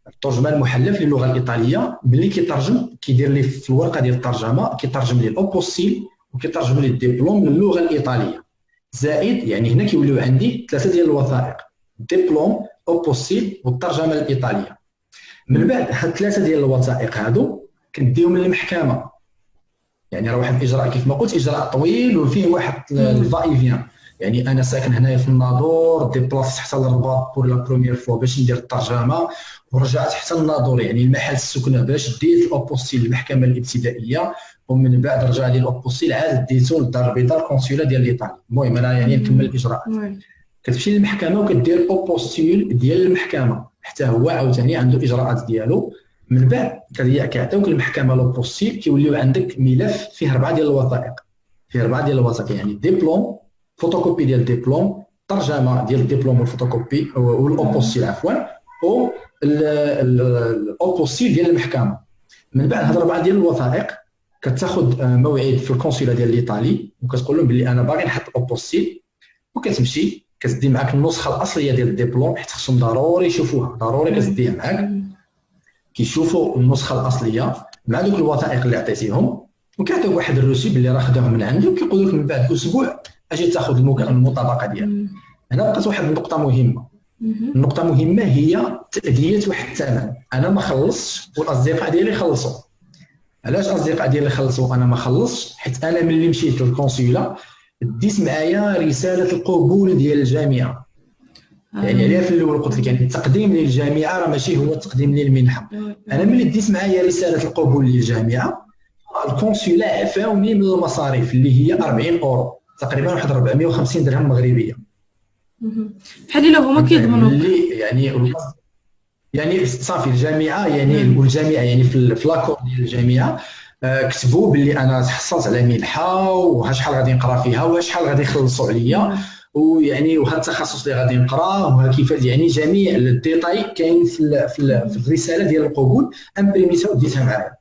الترجمان المحلف للغه الايطاليه ملي كيترجم كيدير لي في الورقه ديال الترجمه كيترجم لي الاوبوستيل وكيترجم لي الدبلوم للغه الايطاليه. زائد يعني هنا كيوليو عندي ثلاثه ديال الوثائق، الدبلوم اوبوستيل والترجمه الايطاليه. من بعد هاد ثلاثه ديال الوثائق هادو كنديهم للمحكمه. يعني راه واحد الاجراء كيف ما قلت اجراء طويل وفيه واحد الفايفيان. يعني انا ساكن هنايا في الناظور، ديبلاصيت حتى للرباط بور لا بروميير فوا باش ندير الترجمه، ورجعت حتى للناظور يعني المحل السكنه باش ديت الاوبوستيل للمحكمه الابتدائيه، ومن بعد رجع لي الاوبوستيل عاد ديتو للدار البيضاء الكونسولا ديال ايطاليا. المهم انا يعني نكمل الاجراءات. كتمشي للمحكمه وكدير اوبوستيل ديال المحكمه، حتى هو عاوتاني عنده اجراءات ديالو. من بعد كيعطيوك المحكمه لوبوستيل، كيوليو عندك ملف فيه 4 ديال الوثائق، يعني ديبلوم، فوتوكوبي ديال الدبلوم، ترجمه ديال الدبلوم والفوتوكوبي والاوبوستيل عفوا، و الاوبوستيل ديال المحكمه. من بعد هاد 4 ديال الوثائق كتاخذ موعد في القنصله ديال الايطالي وكتقول لهم بلي انا باغي نحط اوبوستيل، وكتمشي كتدي معاك النسخه الاصليه ديال الدبلوم حيت خصهم ضروري يشوفوها، ضروري كتديها معاك. كيشوفوا النسخه الاصليه مع دوك الوثائق اللي عطيتيهم، وكيعطيوك واحد الروسي باللي راه خداهم من عندي، وكيقول لك من بعد اسبوع اجي تاخذ المطابقه ديالك. هنا بقات واحد النقطه مهمه. النقطه مهمه هي تاديه واحد الثمن. انا ما خلصتش والاصدقاء ديالي خلصوا. علاش الاصدقاء ديالي خلصوا انا ما خلصتش؟ حيت انا ملي مشيت للكونسولا ديت معايا رساله القبول ديال الجامعه. يعني عليها في الاول قلت لك يعني التقديم للجامعه راه ماشي هو التقديم للمنحه. انا ملي ديت معايا رساله القبول للجامعه، الكونسولا عفاوني من المصاريف اللي هي 40 اورو، تقريبا واحد 450 درهم مغربيه. بحال لو هما كيضمنوك يعني صافي الجامعه يعني والجامعه يعني في لاكور ديال الجامعه كتبوا باللي انا تحصلت على منحه وشحال غادي نقرا فيها وشحال غادي يخلصوا عليا، ويعني وهذا التخصص اللي غادي نقراه وكيف يعني جميع الديتاي كاين في الرساله ديال القبول، امبريميتها وديتها معايا.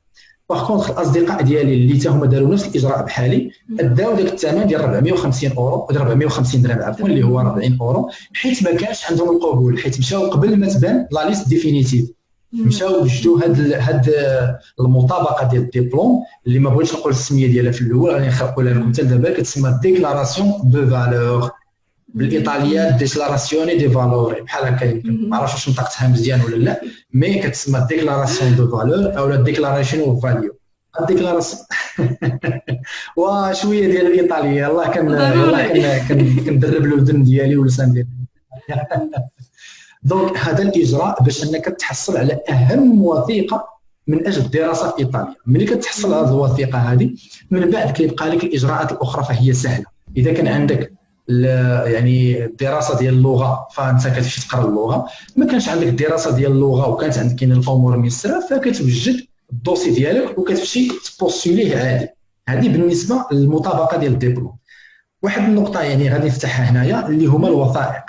باغ كونطخ الاصدقاء ديالي اللي حتى هما داروا نفس الاجراء بحالي داو داك الثمن ديال 450 اورو ولا 450 درهم عفوا اللي هو 40 اورو، حيت ما كانش عندهم القبول، حيت مشاو قبل ما تبان لا ليست ديفينيتيف، مشاو وجدوا هاد المطابقه ديال الدبلوم اللي ما بغيتش نقول السميه ديالها في الاول، غادي نخرقوا لكم حتى دابا، كتسمى ديكلاراسيون دو فالور بالايطاليه، ديكلاراسيوني دي فالوري بحال هكا. يمكن ما عرفتش واش نطقتها مزيان ولا لا، مي كتسمى ديكلاراسيون دو فالور او لا ديكلاراسيون اوف فاليو. الديكلاراسيون وشويه ديال الايطاليه، الله كندرب الودن ديالي واللسان ديالي. دونك هذا الاجراء باش انك تحصل على اهم وثيقه من اجل الدراسه في ايطاليا. ملي كتحصل على الوثيقه هذه من بعد كيبقى لك الاجراءات الاخرى فهي سهله. اذا كان عندك يعني الدراسه ديال اللغه فانت كتمشي تقرا اللغه، ما كانش عندك الدراسه ديال اللغه وكانت عندك كاين الامور ميسره فكتوجد الدوسي ديالك وكتمشي تبوستوليه عادي. هذه بالنسبه للمطابقه ديال الدبلوم. واحد النقطه يعني غادي نفتحها هنايا اللي هما الوثائق.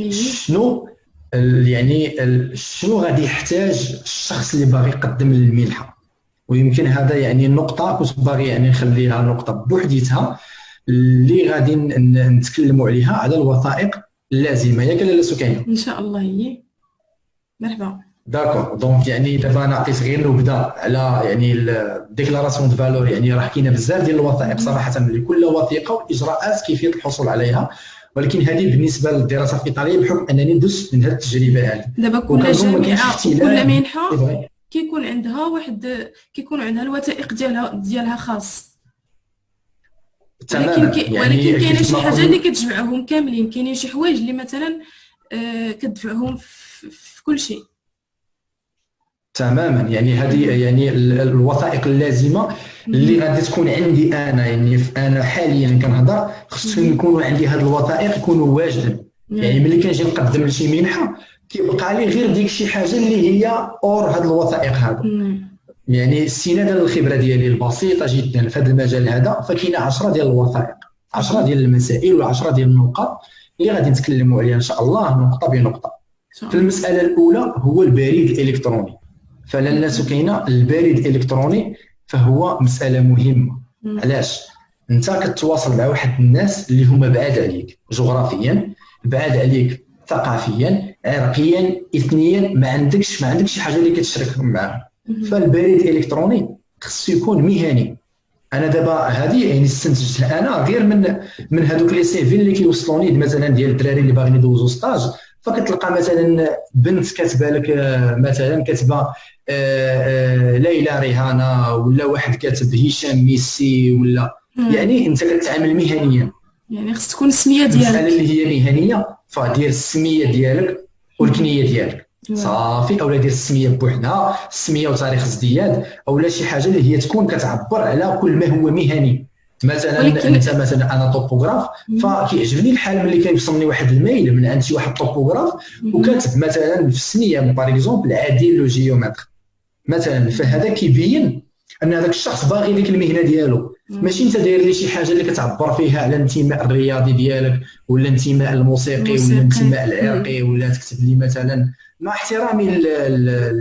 شنو يعني شنو غادي يحتاج الشخص اللي باغي يقدم للمنحه؟ ويمكن هذا يعني النقطه كنت باغي يعني نخليها نقطه بوحديتها اللي غادي نتكلموا عليها، على الوثائق اللازمه. ياك لاله سكينه؟ ان شاء الله. هي مرحبا. داكور. دونك يعني دابا انا عطيت غير نبذه على يعني الديكلاراسيون دو فالور، يعني راه كاينه بزاف ديال الوثائق صراحه لكل وثيقه والاجراءات كيفيه الحصول عليها، ولكن هذه بالنسبه للدراسه في ايطاليا بحكم انني دزت من هذه التجربه هذه. دابا كل جامعه وكل منحه كيكون عندها كيكون عندها الوثائق ديالها خاص. ولكن كاينه شي حاجه اللي كتجمعهم كاملين، كاينين شي حوايج اللي مثلا كتدفعهم في كل شيء. تماما. يعني هذه يعني الوثائق اللازمه اللي غادي تكون عندي انا، يعني انا حاليا كنهضر خصهم يكونوا عندي هذه الوثائق يكونوا واجدين. يعني ملي كنجي نقدم لشي منحه كيبقى لي غير ديك شي حاجه اللي هي اور هذه الوثائق هذا. يعني استنادا للخبره ديالي البسيطه جدا في هذا المجال هذا، فكاينه 10 ديال الوثائق، 10 ديال المسائل و10 ديال النقاط اللي غادي نتكلموا عليها ان شاء الله نقطه بنقطه. في المساله الاولى هو البريد الالكتروني. فلاله سكينه البريد الالكتروني فهو مساله مهمه. علاش؟ انت كتواصل مع واحد الناس اللي هما بعاد عليك جغرافيا، بعاد عليك ثقافيا، عرقيا، اثنيا، ما عندكش شي حاجه اللي كتشارك معاهم. فالبريد الالكتروني خصو يكون مهني. انا دابا هذه يعني استنتجتها انا غير من هذوك لي سي في اللي كيوصلوني مثلا ديال الدراري اللي باغيين يدوزوا ستاج، فكتلقى مثلا بنت كاتبه لك مثلا كاتبه ليلى ريهانه، ولا واحد كاتب هشام ميسي، ولا يعني انت كتعامل مهنيا. يعني خص تكون السميه المساله ديالك. اللي هي مهنيه فدير السميه ديالك والكنيه ديالك صافي، اولا دير السميه بوحدها، السميه وتاريخ ازدياد، اولا شي حاجه اللي هي تكون كتعبر على كل ما هو مهني. مثلا ولكن انت مثلا انا توبوغراف، فكيعجبني الحال ملي كيوصلني واحد الميل من عند شي واحد توبوغراف وكاتب مثلا في السميه باغ اكزومبل عادل لو جيومتر مثلا، فهذا كيبين ان هذاك الشخص باغي ديك المهنه ديالو، ماشي انت داير لي شي حاجه اللي كتعبر فيها على الانتماء الرياضي ديالك ولا الانتماء الموسيقي ولا الانتماء العرقي، ولا تكتب لي مثلا مع احترامي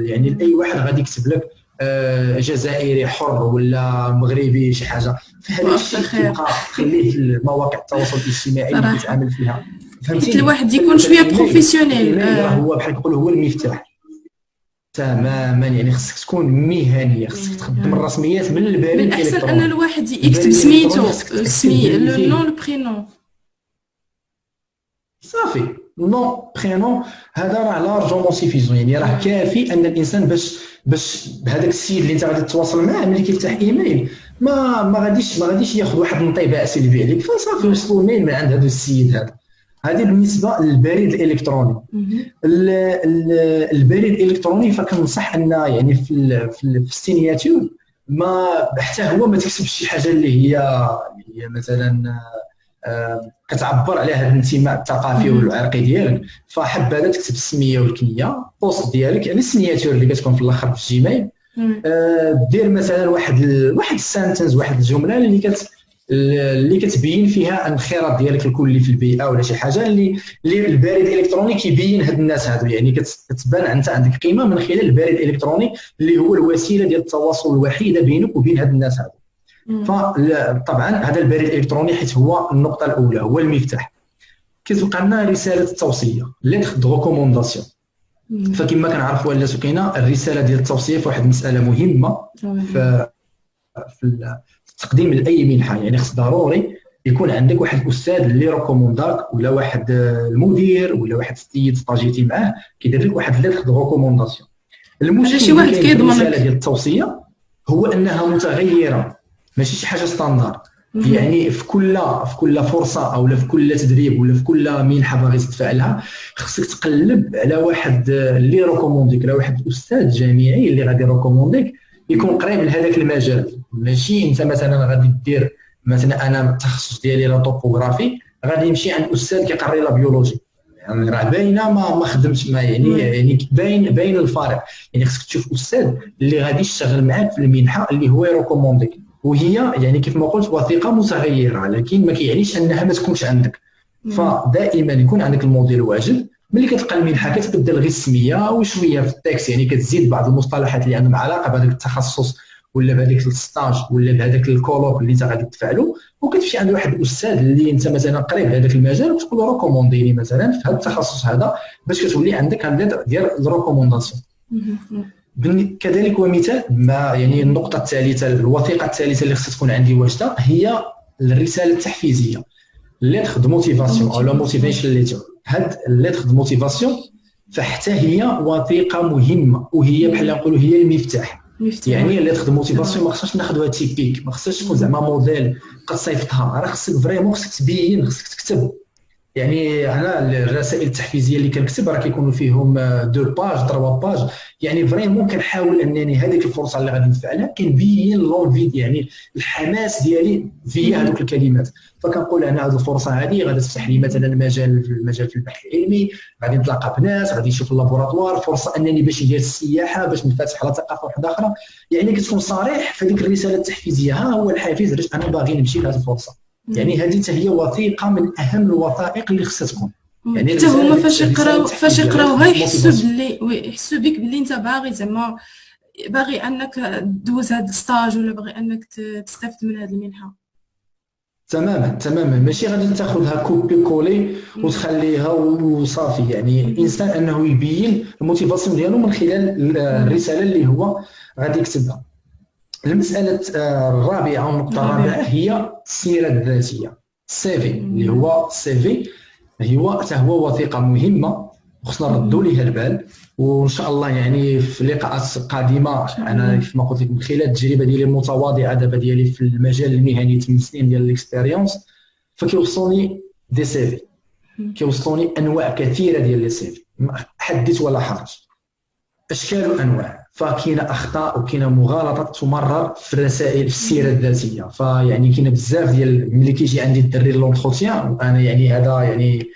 يعني لاي واحد غادي يكتب لك جزائري حر ولا مغربي شي حاجه، فهذا الشيء كيبقى خليه في مواقع التواصل الاجتماعي اللي كتعامل فيها، حيت فهمتيني؟ الواحد يكون شويه بروفيسيونيل. هو بحال كيقولوا هو المفتاح تماما، يعني خصك تكون مهنيه، خصك تخدم الرسميات من البريد من الاحسن ان الالكتروني. الواحد يكتب سميتو، لو نون لو برينون صافي، نو برينون، هذا راه لارجومون سيفيزون، يعني راه كافي ان الانسان باش هذاك السيد اللي انت غادي تتواصل معاه ملي كيفتح ايميل ما غاديش ياخذ واحد الانطباع سلبي عليك، فصافي وصلوا ميل من عند هذا السيد هذا. هذه بالنسبه للبريد الالكتروني. البريد الالكتروني فكنصح ان يعني في السينياتور ما حتى هو ما تكتبش شي حاجه اللي هي مثلا كتعبر على هذا الانتماء الثقافي والعرقي ديالك، فحبذا تكتب السميه والكنيه بوست ديالك، يعني السينياتور اللي كتكون في الاخر في الجيميل، دير مثلا واحد السنتنس، واحد الجمله اللي كتبين فيها الانخراط ديالك الكلي في البيئه ولا شي حاجه اللي البريد الالكتروني كيبين هاد الناس هادو، يعني كتبان انت عندك قيمه من خلال البريد الالكتروني اللي هو الوسيله ديال التواصل الوحيده بينك وبين هاد الناس هادو. فطبعا هذا البريد الالكتروني حيت هو النقطه الاولى، هو المفتاح. كتبقى لنا رساله التوصيه ليتر دو ريكومونداسيون. فكما كنعرفوا لاش كاينه الرساله ديال التوصيه في واحد المساله مهمه في تقديم لاي منحه، يعني خص ضروري يكون عندك واحد الاستاذ اللي ريكومونداك، ولا واحد المدير، ولا واحد السيد طاجيتي معاه كيدير لك واحد ليتر دو ريكومونداسيون. المشكل شي واحد كيضمن الرساله ديال التوصيه هو انها متغيره، ماشي شي حاجه ستاندار، يعني في كل فرصه او في كل تدريب ولا في كل منحه باغي تدفع خصك تقلب على واحد اللي ريكومونديك، على واحد الاستاذ جامعي اللي غادي يريكومونديك يكون قريب لهذاك المجال. ماشي انت مثلا غادي دير مثلا انا التخصص ديالي لا توبوغرافي، غادي نمشي عند استاذ كيقري لا بيولوجي، يعني راه باينه ما خدمتش ما يعني باين الفارق. يعني خصك تشوف استاذ اللي غادي يشتغل معاك في المنحه اللي هو يريكومونديك، وهي يعني كيف ما قلت وثيقه متغيره، لكن ما كيعنيش انها ما تكونش عندك. فدائما يكون عندك الموديل واجد. ملي كتلقى المنحه كتبدل غير السميه وشويه في التكست، يعني كتزيد بعض المصطلحات اللي عندهم علاقه بهذاك التخصص ولا بهذاك الستاج ولا بهذاك الكولوك اللي انت غادي تدفع له، وكتمشي عند واحد الاستاذ اللي انت مثلا قريب لهذاك المجال وتقول له ريكومونديني مثلا في هذا التخصص هذا، باش كتولي عندك هذا ديال الريكومونداسيون. كذلك ومثال ما يعني النقطه الثالثه، الوثيقه الثالثه اللي خصها تكون عندي واجده هي الرساله التحفيزيه، ليتر دو موتيفاسيون او لا موتيفيشن ليتر. هاد ليتر دو موتيفاسيون فحتى هي وثيقه مهمه، وهي بحال نقولوا هي المفتاح. يعني ليتر دو موتيفاسيون ما خصهاش ناخذوها تيبيك، ما خصهاش تكون زعما موديل قد صيفطها، راه خصك فريمون خصك تبين، خصك تكتب. يعني انا الرسائل التحفيزيه اللي كنكتب راه كيكونوا فيهم 2 باج 3 باج، يعني فريمون كنحاول انني هذيك الفرصه اللي غادي ندفع لها كنبين لونفي يعني الحماس ديالي فيا هذوك الكلمات. فكنقول انا هذه الفرصه هذه غادي تفتح لي مثلا المجال في البحث العلمي، غادي نتلاقى بناس، غادي نشوف اللابوراتوار، فرصه انني باش ندير السياحه، باش نفتح على ثقافه واحده اخرى. يعني كتكون صريح في هذيك الرساله التحفيزيه، ها هو الحافز علاش انا باغي نمشي لهذه الفرصه. يعني هذه حتى هي وثيقه من اهم الوثائق اللي خصها تكون. يعني حتى هما فاش يقراوها يحسوا بك باللي انت باغي زعما باغي انك دوز هذا الستاج ولا باغي انك تستافد من هذه المنحه. تماما ماشي غادي تاخذها كوبي كولي وتخليها وصافي. يعني الانسان انه يبين الموتيفاسيون ديالو من خلال الرساله اللي هو غادي يكتبها. المساله الرابعه والنقطه الرابعه هي السيره الذاتيه، السي في اللي هو السي في هو وثيقه مهمه وخصنا نردوا ليها البال. وان شاء الله يعني في لقاءات قادمه انا كما قلت لك من خلال التجربه ديالي المتواضعه دابا ديالي في المجال المهني 8 سنين ديال الاكسبيريونس، فكيوصلوني دي سيفي، كيوصلوني انواع كثيره ديال لي سيفي، حدث ولا حرج، اشكال وانواع. فكاينه اخطاء وكاينه مغالطات تمرر في الرسائل في السيره الذاتيه. فيعني كاينه بزاف ديال ملي كيجي عندي الدري لونتروتيان، وانا يعني هذا يعني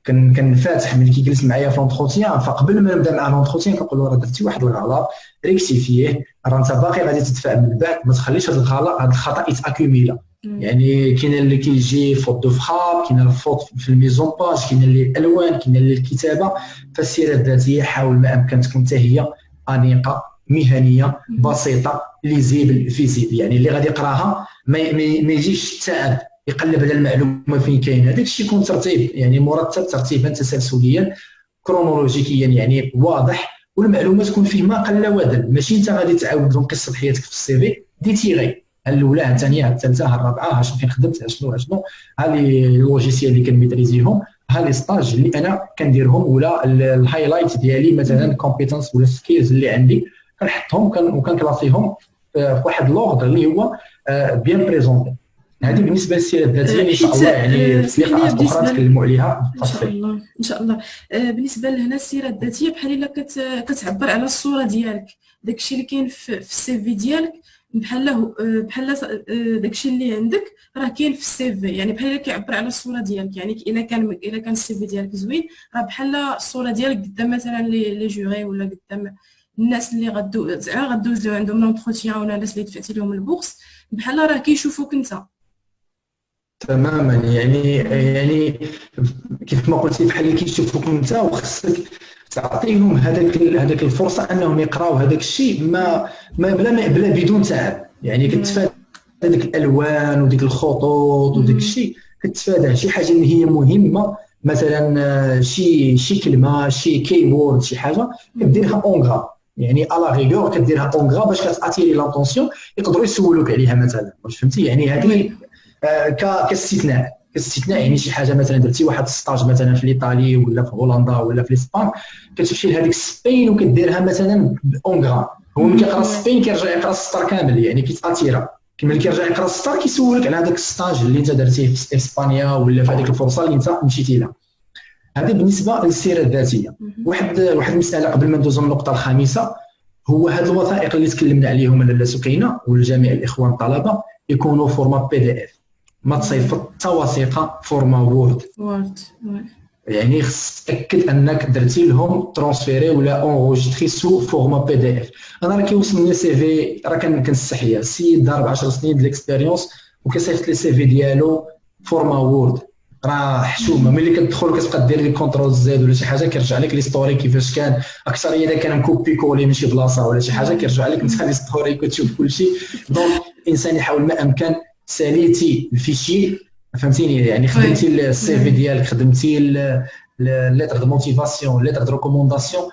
كنفاتح ملي كيجلس معايا في لونتروتيان، فقبل ما نبدا مع لونتروتيان كنقول له راه درتي واحد الغلط ريكتيفيه، راه انت باقي غادي تدفع من بعد، ما تخليش هذا الغلط هذا الخطا يتاكوميلا. يعني كاين اللي كيجي فوت دو فراب، كاين الفوت في الميزون باج، كاين اللي الالوان، كاين اللي الكتابه. فالسيره الذاتيه حاول ما امكن تكون حتى هي انيقه مهنيه بسيطه ليزيبل فيزيبل، يعني اللي غادي يقراها ما يجيش تعب يقلب على المعلومه فين كاين. هذاك الشيء يكون ترتيب يعني مرتب ترتيبا تسلسليا كرونولوجيكيا يعني واضح، والمعلومه تكون فيه ما قل ودل. ماشي انت غادي تعاود لهم قصه حياتك في السي في دي تيغي الاولى ها الثانيه ها الثالثه ها الرابعه، ها شنو فين خدمت، ها شنو ها لي لوجيسيال اللي كنميتريزيهم، ها لي ستاج اللي انا كنديرهم، ولا الهايلايت ديالي مثلا كومبيتنس ولا سكيلز اللي عندي كنحطهم وكنكلاسيهم في واحد لوردر اللي هو بيان بريزونتي. هذه بالنسبه للسيره الذاتيه ان شاء الله يعني في لقاءات اخرى نتكلموا عليها بالتفصيل ان شاء الله. بالنسبه لهنا السيره الذاتيه بحال الا كتعبر على الصوره ديالك، داكشي اللي كاين في السي في ديالك بحال داكشي اللي عندك راه كاين في السي في، يعني بحال كيعبر على الصوره ديالك. يعني الا كان السي في ديالك زوين راه بحال الصوره ديالك قدام مثلا لي جوري ولا قدام الناس اللي غدوز عندهم لونتروتيان ولا الناس اللي دفعتي لهم البورس، بحال راه كيشوفوك انت تماما. يعني كيف ما قلتي بحال اللي كيشوفوك انت، وخصك تعطيهم هذاك الفرصه انهم يقراو هذاك الشيء بلا بدون تعب. يعني كتفادى هذيك الالوان وديك الخطوط وديك الشيء، كتفادى شي حاجه اللي هي مهمه، مثلا شي كلمه شي كيورد شي حاجه كديرها اونغرا، يعني الا ريغور كديرها اونغرا باش كتاتيري لاتونسيون يقدروا يسولوك عليها مثلا. واش فهمتي؟ يعني هذه كاستثناء يعني شي حاجه مثلا درتي واحد الستاج مثلا في الايطالي ولا في هولندا ولا في الاسبان، كتمشي لهذيك السبين وكديرها مثلا اونغرا. هو ملي كيقرا السبين كيرجع يقرا السطر كامل، يعني كيتاتيرا. ملي كيرجع يقرا السطر كيسولك على هذاك الستاج اللي انت درتيه في اسبانيا ولا في هذيك الفرصه اللي انت مشيتي لها. هذه بالنسبه للسيره الذاتيه. واحد المساله قبل ما ندوزو للنقطه الخامسه، هو هذه الوثائق اللي تكلمنا عليهم لاله سكينه ولجميع الاخوان الطلبه يكونوا فورما بي دي اف، ما تصيفط حتى وثيقه فورما وورد. يعني خص تاكد انك درتي لهم ترانسفيري ولا اونجستري سو فورما بي دي اف. انا راه كيوصلني سي في، راه كنستحيا السيد ضارب 10 سنين ديال الاكسبيريونس وكيصيفط لي سي في ديالو فورما وورد، راه حشومه. ملي كتدخل كتبقى دير لي كونترول زد ولا شي حاجه كيرجع لك ليستوري كيفاش كان، اكثريه اذا كان مكوبي كولي من شي بلاصه ولا شي حاجه كيرجع لك انت ليستوري كتشوف كلشي. دونك الانسان يحاول ما امكن ساليتي الفيشي، فهمتيني؟ يعني خدمتي السي في ديالك، خدمتي ليتر دو موتيفاسيون، ليتر دو ريكومونداسيون،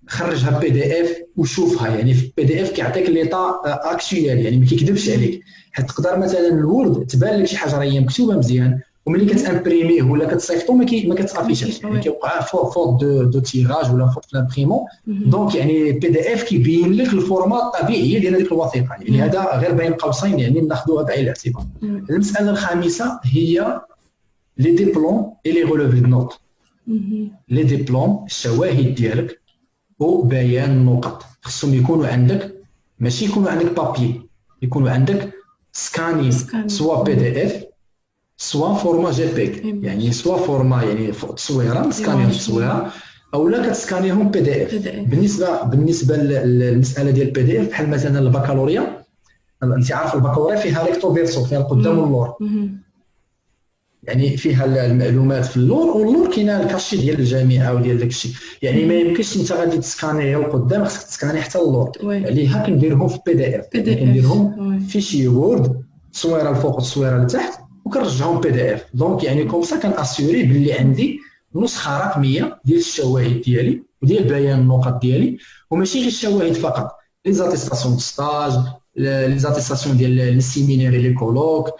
خرجها بي دي اف وشوفها. يعني في بي دي اف كيعطيك ليطا اكشوال، يعني ما كيكذبش عليك. حيت تقدر مثلا الوورد تبان لك شي حاجه راهي مكتوبه مزيان، وملي كتامبريميه ولا كتصيفطو ما كتافيشش، يعني كيوقع فوت دو تيراج ولا فوت لامبريمون. دونك يعني بي دي اف كيبين لك الفورمات الطبيعيه ديال هذيك الوثيقه. يعني هذا غير بين قوسين يعني ناخذوها بعين الاعتبار. المساله الخامسه هي لي ديبلوم اي لي ريليفي دو نوت. لي ديبلوم الشواهد ديالك وبيان النقط خصهم يكونوا عندك، ماشي يكونوا عندك بابي، يكونوا عندك سكانين، سوا بي دي اف سوا فورما جي بي، يعني سوا فورما يعني تصويره سكانيهم تصويره، او لا كتسكانيهم بي دي اف. بالنسبه للمساله ديال البي دي اف بحال مثلا البكالوريا، انت عارف البكالوريا فيها ريكتو فيرسو، فيها القدام واللور، يعني فيها المعلومات في اللور، واللور كاينه الكاشي ديال الجامعه وديال داك الشيء. يعني ما يمكنش انت غادي تسكاني القدام، خصك تسكاني حتى اللور. عليها كنديرهم في بي دي اف، كنديرهم في شي وورد تصويره الفوق وتصويره لتحت وكنرجعهم بي دي اف. دونك يعني كوم سا كناسيوري باللي عندي نسخه رقميه ديال الشواهد ديالي وديال بيان النقط ديالي، وماشي غير الشواهد فقط، لي زاتيستاسيون ستاج، لي زاتيستاسيون ديال السيميناري لي كولوك،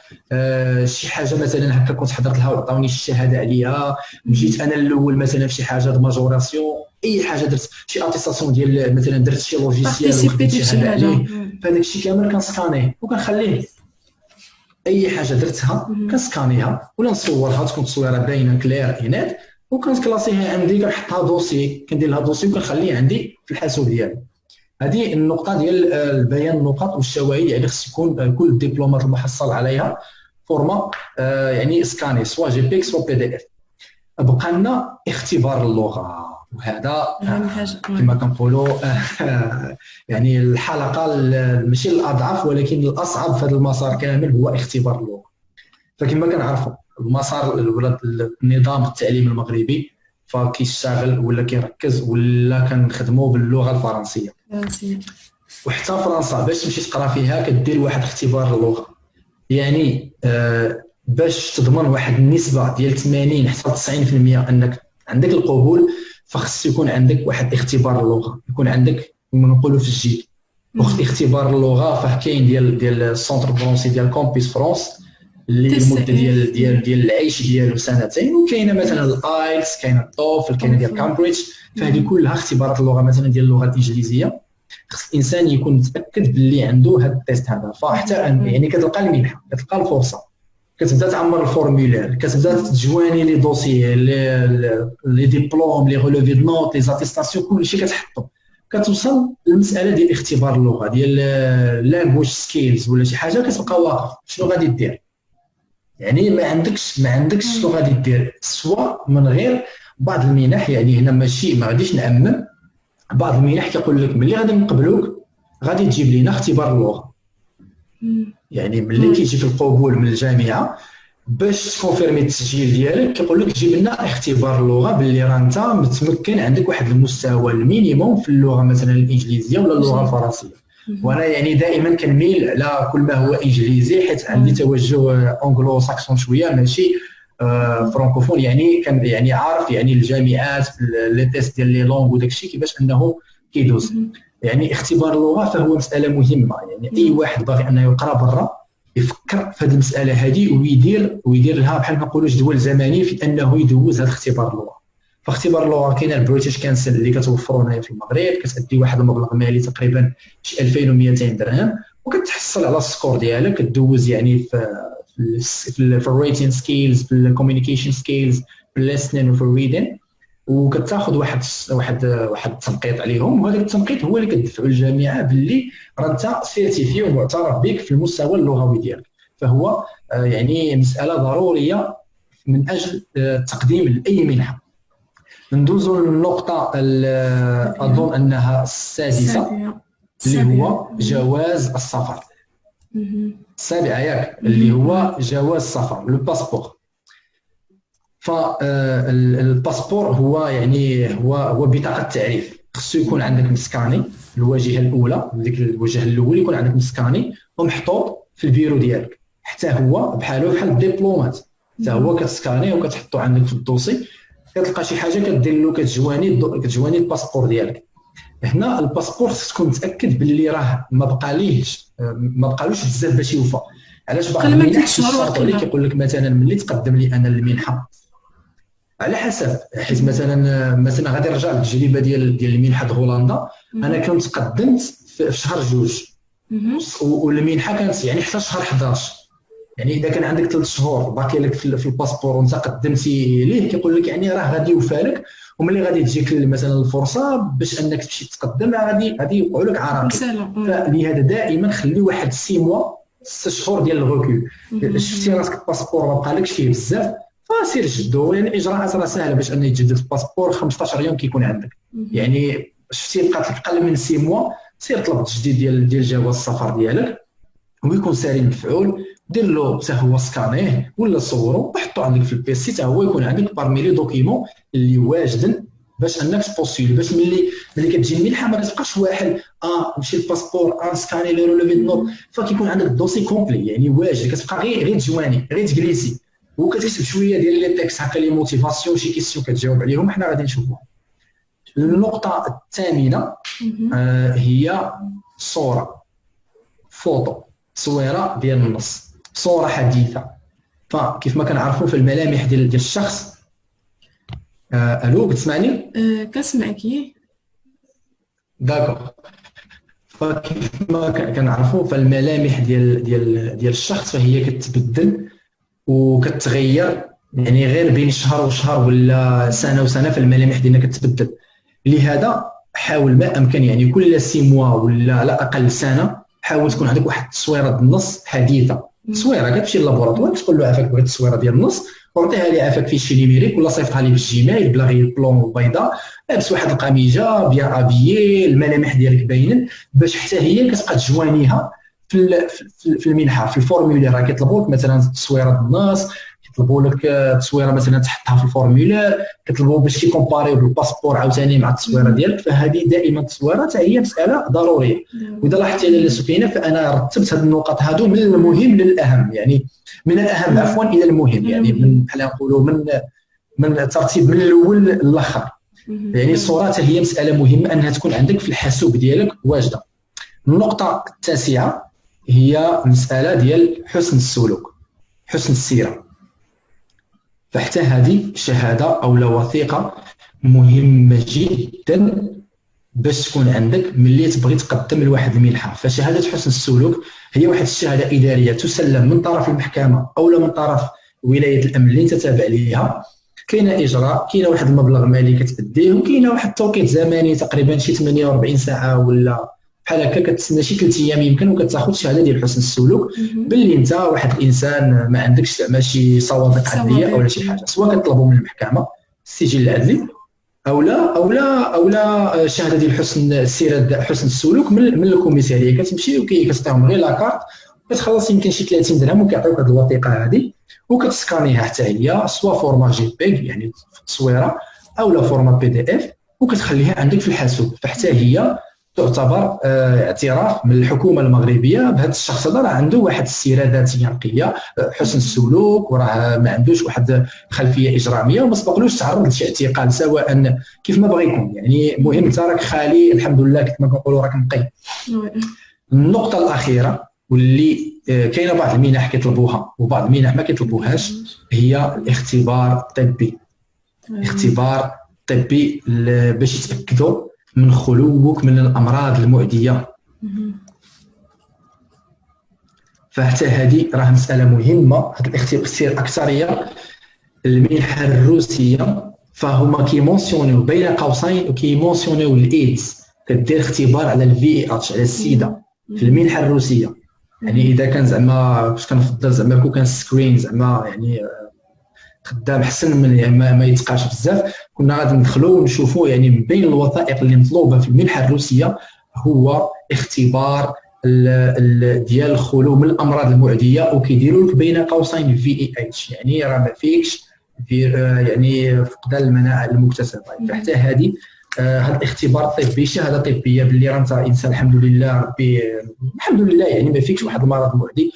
شي حاجه مثلا هكا كنت حضرت لها وعطاوني الشهاده عليها، مشيت انا الاول مثلا في شي حاجه د ماجوراسيون، اي حاجه درت شي اتيستاسيون ديال مثلا درت شي لوجيسيال بارتيسيبيتي في شي حاجه، فهذاك الشيء كامل كنسكانيه وكنخليه. اي حاجه درتها كنسكانيها ولا نصورها، تكون تصويره باينه كلير هناك، وكنكلاسيها عندي، كنحطها دوسي، كندير لها دوسي وكنخليه عندي في الحاسوب ديالي. هذه النقطه ديال البيان النقط والشواهد، يعني خص يكون كل الدبلومات المحصل عليها فورما يعني سكاني سوا جي بي سوا بي دي اف. بقى لنا اختبار اللغه، وهذا كما كنقولوا يعني الحلقه ماشي الاضعف ولكن الاصعب في هذا المسار كامل هو اختبار اللغه. فكما كنعرفوا المسار ولا النظام التعليم المغربي فكيشتغل ولا كيركز ولا كنخدموا باللغه الفرنسيه، وحتى فرنسا باش تمشي تقرا فيها كدير واحد اختبار اللغه. يعني باش تضمن واحد النسبه ديال 80 حتى 90% انك عندك القبول، فخص يكون عندك واحد اختبار اللغه، يكون عندك كما نقولوا في الجيل. وقت اختبار اللغه فاه كاين ديال السونتر فرونسي ديال كومبيس فرونس اللي المده ديال العيش ديالو سنتين، وكاينه مثلا الايلتس، كاينه التوفل، كاينه ديال كامبريدج. فهذه كلها اختبارات اللغه مثلا ديال اللغه الانجليزيه خص الانسان يكون متاكد باللي عنده هذا التيست هذا. فحتى يعني كتلقى المنحه، كتلقى الفرصه، كتبدا تعمر الفورمولير، كتبدا تجواني لي دوسيي، لي ديبلوم، لي ريليفي دو نوت، لي زاتيستاسيون، كلشي كتحطو، كتوصل للمساله ديال اختبار اللغه ديال لانجويج سكيلز ولا شي حاجه، كتبقى واقف شنو غادي دير. يعني ما عندكش شنو غادي دير، سواء من غير بعض المنح. يعني هنا ماشي ما غاديش نعمم، بعض المنح كيقول لك ملي غادي نقبلوك غادي تجيب لينا اختبار اللغه. يعني ملي كيجيك القبول من الجامعه باش تكونفيرمي التسجيل ديالك كيقول لك جيب لنا اختبار اللغه باللي راه انت متمكن، عندك واحد المستوى المينيموم في اللغه مثلا الانجليزيه ولا اللغه الفرنسيه. وانا يعني دائما كنميل على كل ما هو انجليزي، حيت عندي توجه انجلو ساكسون شويه ماشي فرانكوفون. يعني كان يعني عارف يعني الجامعات لي تيست ديال لي لونغ وداك الشيء كيفاش انه كيدوز. يعني اختبار اللغه فهو مساله مهمه. يعني اي واحد باغي انه يقرا برا يفكر في هذه المساله هذه ويدير لها بحال ما نقولوا جدول زمني في انه يدوز هذا اختبار اللغه. فاختبار اللغه كاين البريتيش كانسل اللي كتوفروا هنايا في المغرب، كتادي واحد المبلغ مالي تقريبا شي 2200 درهم، وكتحصل على السكور ديالك، كدوز يعني في الريتين سكيلز، في الكوميونيكيشن سكيلز، في الليسنين وفي الريدين، وكتاخذ واحد التنقيط عليهم. وهذا التنقيط هو اللي كتدفعوا الجامعه باللي راه انت سيرتيفي ومعترف بك في المستوى اللغوي ديالك. فهو يعني مساله ضروريه من اجل تقديم لاي منحه. ندوزوا للنقطه اظن انها السادسه اللي هو جواز السفر. السابعه ياك اللي هو جواز السفر، لو باسبور. فالباسبور هو يعني هو بطاقه تعريف. خصو يكون عندك مسكاني الواجهه الاولى، ديك الوجه الاول يكون عندك مسكاني ومحطوط في البيرو ديالك، حتى هو بحال الدبلومات، حتى هو كتسكاني وكتحطو عندك في الدوسي. كتلقى شي حاجه كدير له كتجواني الباسبور ديالك. هنا الباسبور خصك تكون متاكد باللي راه ما بقالوش بزاف باش يوفى. علاش بعض المنح كيقول لك مثلا ملي تقدم لي انا المنحه على حسب، حيت مثلا غادي نرجع للتجربه ديال المنحه هولندا. انا كنت قدمت في شهر 2 والمنحه كانت يعني حتى شهر 11. يعني اذا كان عندك 3 شهور باقي لك في الباسبور وانت قدمتي ليه، كيقول لك يعني راه غادي يوفى لك، وملي غادي تجيك مثلا الفرصه باش انك تمشي تقدم غادي يوقعوا لك عراقيل. فلهذا دائما خلي واحد 6 موا 6 شهور ديال الغوكول. شفتي راسك الباسبور ما بقالكش فيه بزاف فسير جدو، لان يعني الاجراءات راه سهله باش انه يتجدد الباسبور. 15 يوم كيكون عندك. يعني شفتي بقات لك اقل من 6 موا سير طلب التجديد ديال جواز السفر ديالك ويكون ساري مفعول. دير له حتى هو سكانيه ولا صورو وحطو عندك في البيسي، حتى هو يكون عندك بارمي لي دوكيمون اللي واجدين باش انك تبوستيلي، باش ملي كتجي المنحه ما كتبقاش واحد مشي الباسبور سكاني لي روليفي نوت. فكيكون عندك الدوسي كومبلي يعني واجد، كتبقى غير تجواني غير تجلسي وكتكتب شويه ديال لي تيكست هكا لي موتيفاسيون، شي كيسيون كتجاوب عليهم. حنا غادي نشوفوها. النقطه الثامنه هي صوره، فوتو، تصويره ديال النص، صوره حديثه. فكيف ما كنعرفوا في الملامح ديال الشخص الو بتسمعني؟ كنسمعك. داكوغ. فكيف ما كنعرفوا فالملامح ديال الشخص فهي كتبدل وكتغير، يعني غير بين شهر وشهر ولا سنه وسنه فالملامح ديالنا كتبدل. لهذا حاول ما امكن يعني كل 6 موا ولا على اقل سنه حاول تكون عندك واحد التصويره ديال النص حديثه. تصويره كتمشي للابوراتوار تقول له عافاك بغيت التصويره ديال النص وعطيها لي عافاك في شي نيميريك ولا صيفطها لي بالجيميل بلا غير البلون البيضاء، لابس واحد القميجه بيان ابيي الملامح ديالك باينين باش حتى هي كتبقى تجوانيها في المنحه في الفورمولير. راه كيطلبوا لك مثلا تصويره ديال النص، كيطلبوا لك تصويره مثلا تحطها في الفورمولير، كيطلبوا باش كيكومباريو بالباسبور عاوتاني مع التصويره ديالك. فهذه دائما التصويره حتى هي مساله ضروريه. واذا لاحظتي على السكينه فانا رتبت هذه النقط هذو من المهم للاهم، يعني من الاهم عفوا الى المهم، يعني من بحال نقولوا من الترتيب من الاول للاخر. يعني الصوره حتى هي مساله مهمه انها تكون عندك في الحاسوب ديالك واجده. النقطه التاسعه هي المساله ديال حسن السلوك، حسن السيره. فحتى هذه شهاده او وثيقه مهمه جدا باش تكون عندك ملي تبغي تقدم لواحد المنحه. فشهاده حسن السلوك هي واحد الشهاده اداريه تسلم من طرف المحكمه او من طرف ولايه الامن اللي انت تابع ليها. كاينه اجراء، كاينه واحد المبلغ مالي كتأديه، وكاينه واحد التوقيت زمني تقريبا شي 48 ساعه ولا بحال هكا كتسنى شي 3 ايام يمكن وكتاخذ شهاده ديال حسن السلوك باللي انت واحد الانسان ما عندكش ماشي سوابق عدليه او شي حاجه، سواء كطلبوا من المحكمه السجل العدلي او لا شهاده ديال حسن السيره حسن السلوك من الكوميساريه. كتمشي وكتعطيهم غير لاكارت كتخلص يمكن شي 30 درهم وكيعطيوك هذه الوثيقه هذه وكتسكانيها حتى هي سوا فورما جي بيج يعني في التصويره او لا فورما بي دي اف وكتخليها عندك في الحاسوب. فحتى هي تعتبر اعتراف من الحكومه المغربيه بهذا الشخص هذا راه عنده واحد السيره ذاتيه نقيه، حسن السلوك، وراه ما عندوش واحد خلفيه اجراميه وما سبقلوش تعرض لشي اعتقال سواء كيف ما بغى يكون. يعني المهم انت راك خالي الحمد لله كما كنقولوا راك نقي. النقطه الاخيره واللي كاينه بعض المنح كيطلبوها وبعض المنح ما كيطلبوهاش هي الاختبار الطبي. اختبار طبي باش يتاكدوا من خلوك من الامراض المعديه. فحتى هذه راه مساله مهمه. هذا الاختبار اكثريه المنحه الروسيه فهما كيمونسيونيو بين قوسين وكيمونسيونيو الايدز، كدير اختبار على الفي اتش على السيده في المنحه الروسيه. يعني اذا كان زعما باش كنفضل زعما كون كان سكرين زعما يعني خدام حسن من يعني ما يتقاش بزاف، كنا غادي ندخلوا ونشوفوا يعني من بين الوثائق اللي مطلوبه في المنحه الروسيه هو اختبار ديال الخلو من الامراض المعديه وكيديروا لك بين قوسين في اي اتش، يعني راه ما فيكش يعني فقدان المناعه المكتسبه. فحتى هذه هذا الاختبار الطبي شهاده طبيه باللي راه انت انسان الحمد لله ربي الحمد لله يعني ما فيكش واحد المرض معدي.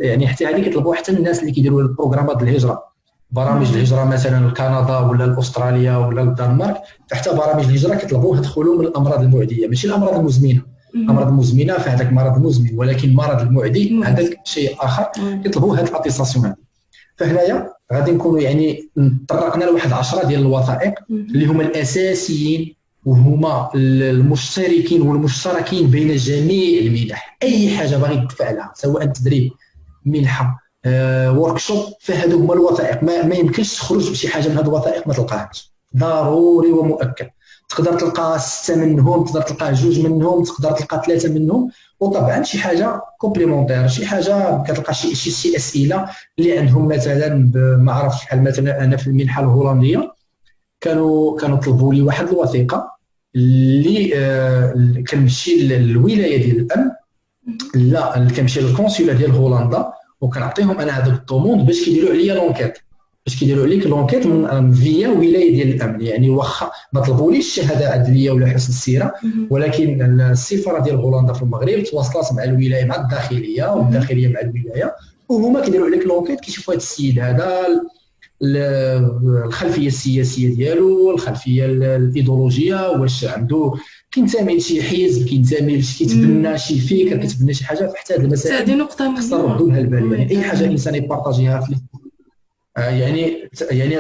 يعني حتى هذه كيطلبوا حتى الناس اللي كيديروا البروغرامات الهجره، برامج الهجره مثلا لكندا ولا لاستراليا ولا للدنمارك، حتى برامج الهجره كيطلبوا يدخلوا من الامراض المعديه ماشي الامراض المزمنه. الامراض المزمنه فهذاك مرض مزمن، ولكن المرض المعدي هذاك شيء اخر كيطلبوا هذه الاتيستاسيون هذه. فهنايا غادي نكونوا يعني طرقنا لواحد 10 ديال الوثائق اللي هما الاساسيين وهما المشتركين والمشتركين بين جميع المنح. اي حاجه باغي تدفع لها سواء تدريب منحه وركشوب فهادو هما الوثائق. ما يمكنش تخرج بشي حاجه من هاد الوثائق ما تلقاهاش، ضروري ومؤكد. تقدر تلقى 6 منهم، تقدر تلقى 2 منهم، تقدر تلقى 3 منهم، وطبعا شي حاجه كومبليمونتير، شي حاجه كتلقى شي اسئله اللي عندهم مثلا ما عرفتش بحال مثلا انا في المنحه الهولنديه كانوا طلبوا لي واحد الوثيقه اللي كنمشي للولايه ديال الامن لا كنمشي للكونسولا ديال هولندا وكنعطيهم انا هذاك الطوموند باش كيديروا عليا لونكيت، باش كيديروا عليك لونكيت من فيا ولايه ديال الامن. يعني واخا ما طلبوليش شهاده عدليه ولا حسن السيره، ولكن السفاره ديال هولندا في المغرب تواصلات مع الولايه مع الداخليه والداخليه مع الولايه وهما كيديروا عليك لونكيت كيشوفوا هذا السيد هذا الخلفيه السياسيه ديالو، الخلفيه الايديولوجيه، واش عنده كينتمي لشي حزب، كينتمي كيتبنى شي فكر، كيتبنى شي حاجه. فحتى هذه المسائل هذه نقطه خصنا نردوا لها البال. يعني اي حاجه انسان يبارطاجيها في يعني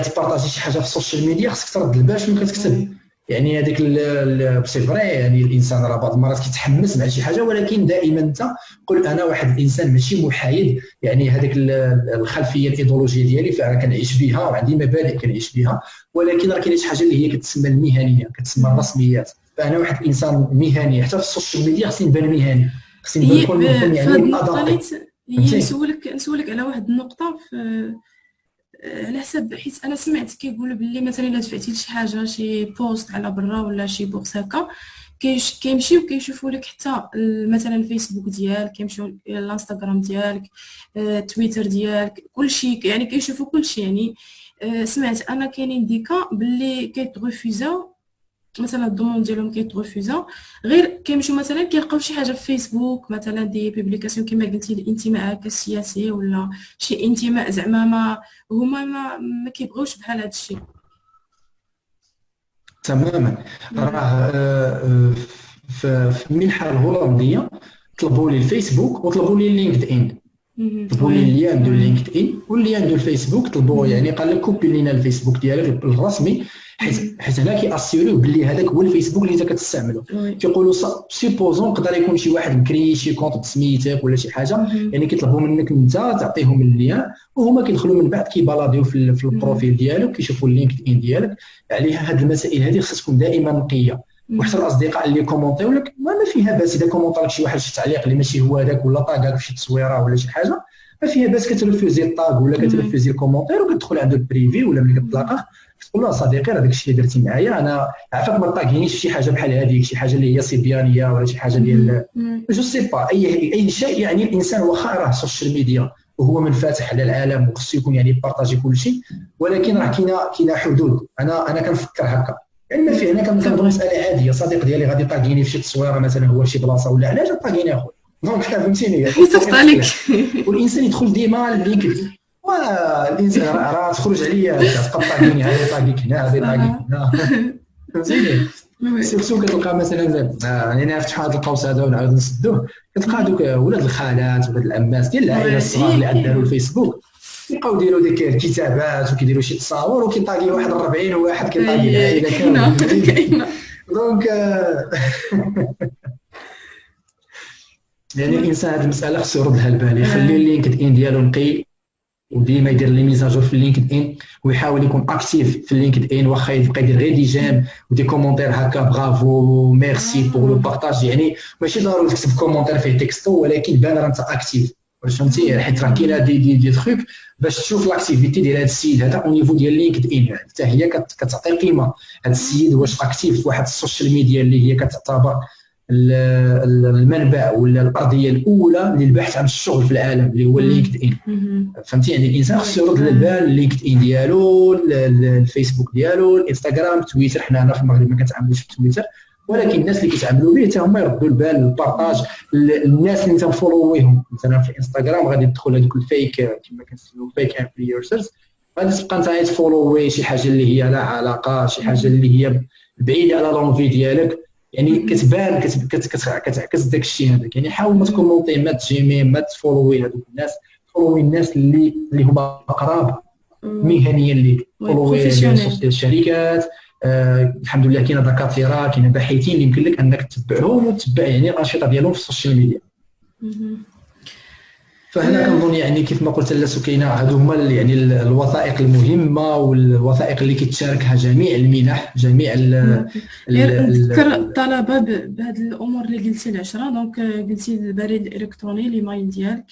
تبارطاجي شي حاجه في السوشيال ميديا خصك ترد البال شنو كتكتب. يعني هذيك سي فري، يعني الانسان راه بعض المرات كيتحمس مع شي حاجه، ولكن دائما انت قل انا واحد الانسان ماشي محايد، يعني هذيك الخلفيه الايديولوجيه ديالي فانا كنعيش بها وعندي مبادئ كنعيش بها، ولكن راه كاينه شي حاجه اللي هي كتسمى المهنيه، كتسمى الرسميات. فانا واحد الانسان مهني حتى في السوشيال ميديا، خصني نبان مهني، خصني نكون في هذه يعني النقطه ادابتي. هي نسولك على واحد النقطه على حسب، حيت انا سمعت كيقولوا باللي مثلا الا دفعتي لشي حاجه شي بوست على برا ولا شي بوكس هكا كيمشيو كيشوفوا لك حتى مثلا الفيسبوك ديالك، كيمشيو الانستغرام ديالك، تويتر ديالك، كلشي يعني كيشوفوا كلشي. يعني سمعت انا كاينين ديكا باللي كيتغوفيزاو مثلا الضمون ديالهم كيتغوفيزا، غير كيمشيو مثلا كيلقاو شي حاجه في فيسبوك مثلا دي بوبليكاسيون كما قلتي الانتماء هكا السياسي ولا شي انتماء زعما هما ما كيبغيوش بحال هذا الشيء. تماما. راه في المنحه الهولنديه طلبوا لي الفيسبوك وطلبوا لي لينكد ان، طلبوا لي اللين ديال لينكد ان واللين ديال الفيسبوك، طلبوا يعني قال لك كوبي لينا الفيسبوك ديالك الرسمي، حيت هنا كيأسيوريو باللي هذاك هو الفيسبوك اللي انت كتستعملو. كيقولوا سيبوزون يقدر يكون شي واحد مكري شي كونط بسميتك ولا شي حاجه، يعني كيطلبوا منك انت تعطيهم اللين، وهما كيدخلوا من بعد كيبالاديو في البروفيل ديالك، كيشوفوا اللينكد ان ديالك. عليها هاد المسائل هذه خصها تكون دائما نقيه. وحتى الاصدقاء اللي كومونطيو لك ما فيها باس، اذا كومونطا لك شي واحد شي تعليق اللي ماشي هو هذاك ولا طاقاك في شي تصويره ولا شي حاجه، ما فيها باس كترفوزي الطاغ ولا كترفوزي الكومونتير وكتدخل عنده البريفي ولا ملي كتلاقاه تقول له صديقي راه داك الشيء اللي درتي معايا انا عافاك ما طاغينيش شي حاجه بحال هذيك، شي حاجه اللي هي سيبيانيه ولا شي حاجه ديال جو سي با اي شيء. يعني الانسان واخا راه السوشيال ميديا وهو منفتح على العالم وخصو يكون يعني بارطاجي كل شيء، ولكن راه كاينه حدود. انا كنفكر هكا، يعني ما في، انا كنظن مساله عاديه، صديق ديالي غادي طاغيني في شي تصويره مثلا هو في شي بلاصه ولا علاش طاغيني اخويا، دونك فهمتيني حيت عليك. والانسان يدخل ديما لللينكد، والانسان راه تخرج عليا تبقى طاغيني، هذا طاغيك هنا هذا طاغيك هنا فهمتيني. سيرتو كتلقى مثلا يعني نفتحوا هذا القوس هذا ونعاود نسدوه، كتلقى دوك ولاد الخالات ولاد العمات ديال العائله الصغار اللي عندنا الفيسبوك يبقاو يديروا ديك الكتابات وكيديروا شي تصاور وكيطاغي واحد 40 واحد كيطاغي العائله كامله. دونك يعني الانسان هذه المساله خصو يرد لها البال، يخلي اللينكد ان ديالو نقي وديما يدير لي ميزاجور في اللينكد ان، ويحاول يكون اكتيف في اللينكد ان، واخا يبقى يدير غير دي جيم ودي كومونتير هكا برافو ميرسي بور لو بارطاج. يعني ماشي ضروري تكتب كومونتير فيه تكستو، ولكن بان راه انت اكتيف، فهمتي؟ حيت راه كاينه دي تروك باش تشوف لاكتيفيتي ديال هذا السيد هذا او نيفو ديال لينكد ان، حتى هي كتعطي قيمه هذا السيد واش اكتيف في واحد السوشيال ميديا اللي هي كتعتبر المنبع ولا الارضيه الاولى للبحث عن الشغل في العالم اللي هو اللينكد ان. فهمتي؟ يعني الانسان خصو يرد للبال اللينكد ان ديالو، الفيسبوك ديالو، الانستغرام، تويتر. حنا هنا في المغرب ما كنتعاملوش في تويتر، ولكن الناس اللي كيتعاملوا به حتى هما يردوا البال للبارطاج. الناس اللي تنفولويهم مثلا في انستغرام غادي تدخل هذوك الفيك كما كنسميو فيك انفلونسرز، غادي تبقى انت تفولوي شي حاجه اللي هي لا علاقه، شي حاجه اللي هي بعيده على لونفي ديالك، يعني كتبان كتعكس داك الشيء هذاك. يعني حاول ما تكومونتي، ما تجيمي، ما تفولوي هذوك الناس، فولوي الناس اللي هما قراب مهنيا ليك، فولوي الشركات. الحمد لله كاين دكاتره، كاين باحثين اللي يمكن لك انك تتبعهم وتتبع يعني الانشطه ديالهم في السوشيال ميديا. فهنا كنظن يعني كيف ما قلت لاله سكينه هادو هما يعني الوثائق المهمه والوثائق اللي كتشاركها جميع المنح، جميع نذكر الطلبه بهاد الامور اللي قلتي العشره. دونك قلتي البريد الالكتروني ليمايل ديالك،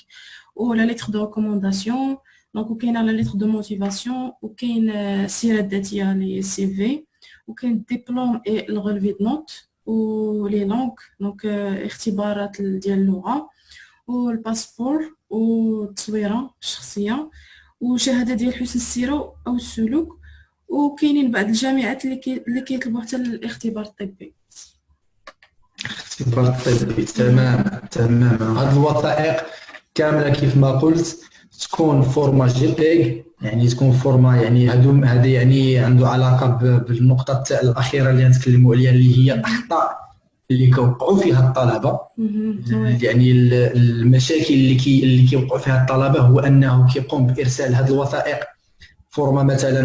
ولا ليتر دو ريكومونداسيون، دونك وكاينه لا ليتر دو موتيفاسيون، وكاين السيره الذاتيه لي سي في، وكاين الدبلوم اي الغولفي دو نوت، ولي لونغ دونك اختبارات ديال اللغه، والباسبور، والتصويره الشخصيه، وشهاده ديال حسن السيره او السلوك. وكاينين بعض الجامعات اللي كيطلبوا حتى الاختبار الطبي. اختبار الطبي تمام. هاد الوثائق كامله كيف ما قلت تكون فورما جي بيغ، يعني تكون فورما يعني هذا يعني عنده علاقه بالنقطه الاخيره اللي نتكلموا عليها اللي هي الاخطاء اللي كيوقعوا فيها الطلبه. يعني المشاكل اللي كيوقعوا فيها الطلبه هو انه كيقوم بارسال هذه الوثائق فورما مثلا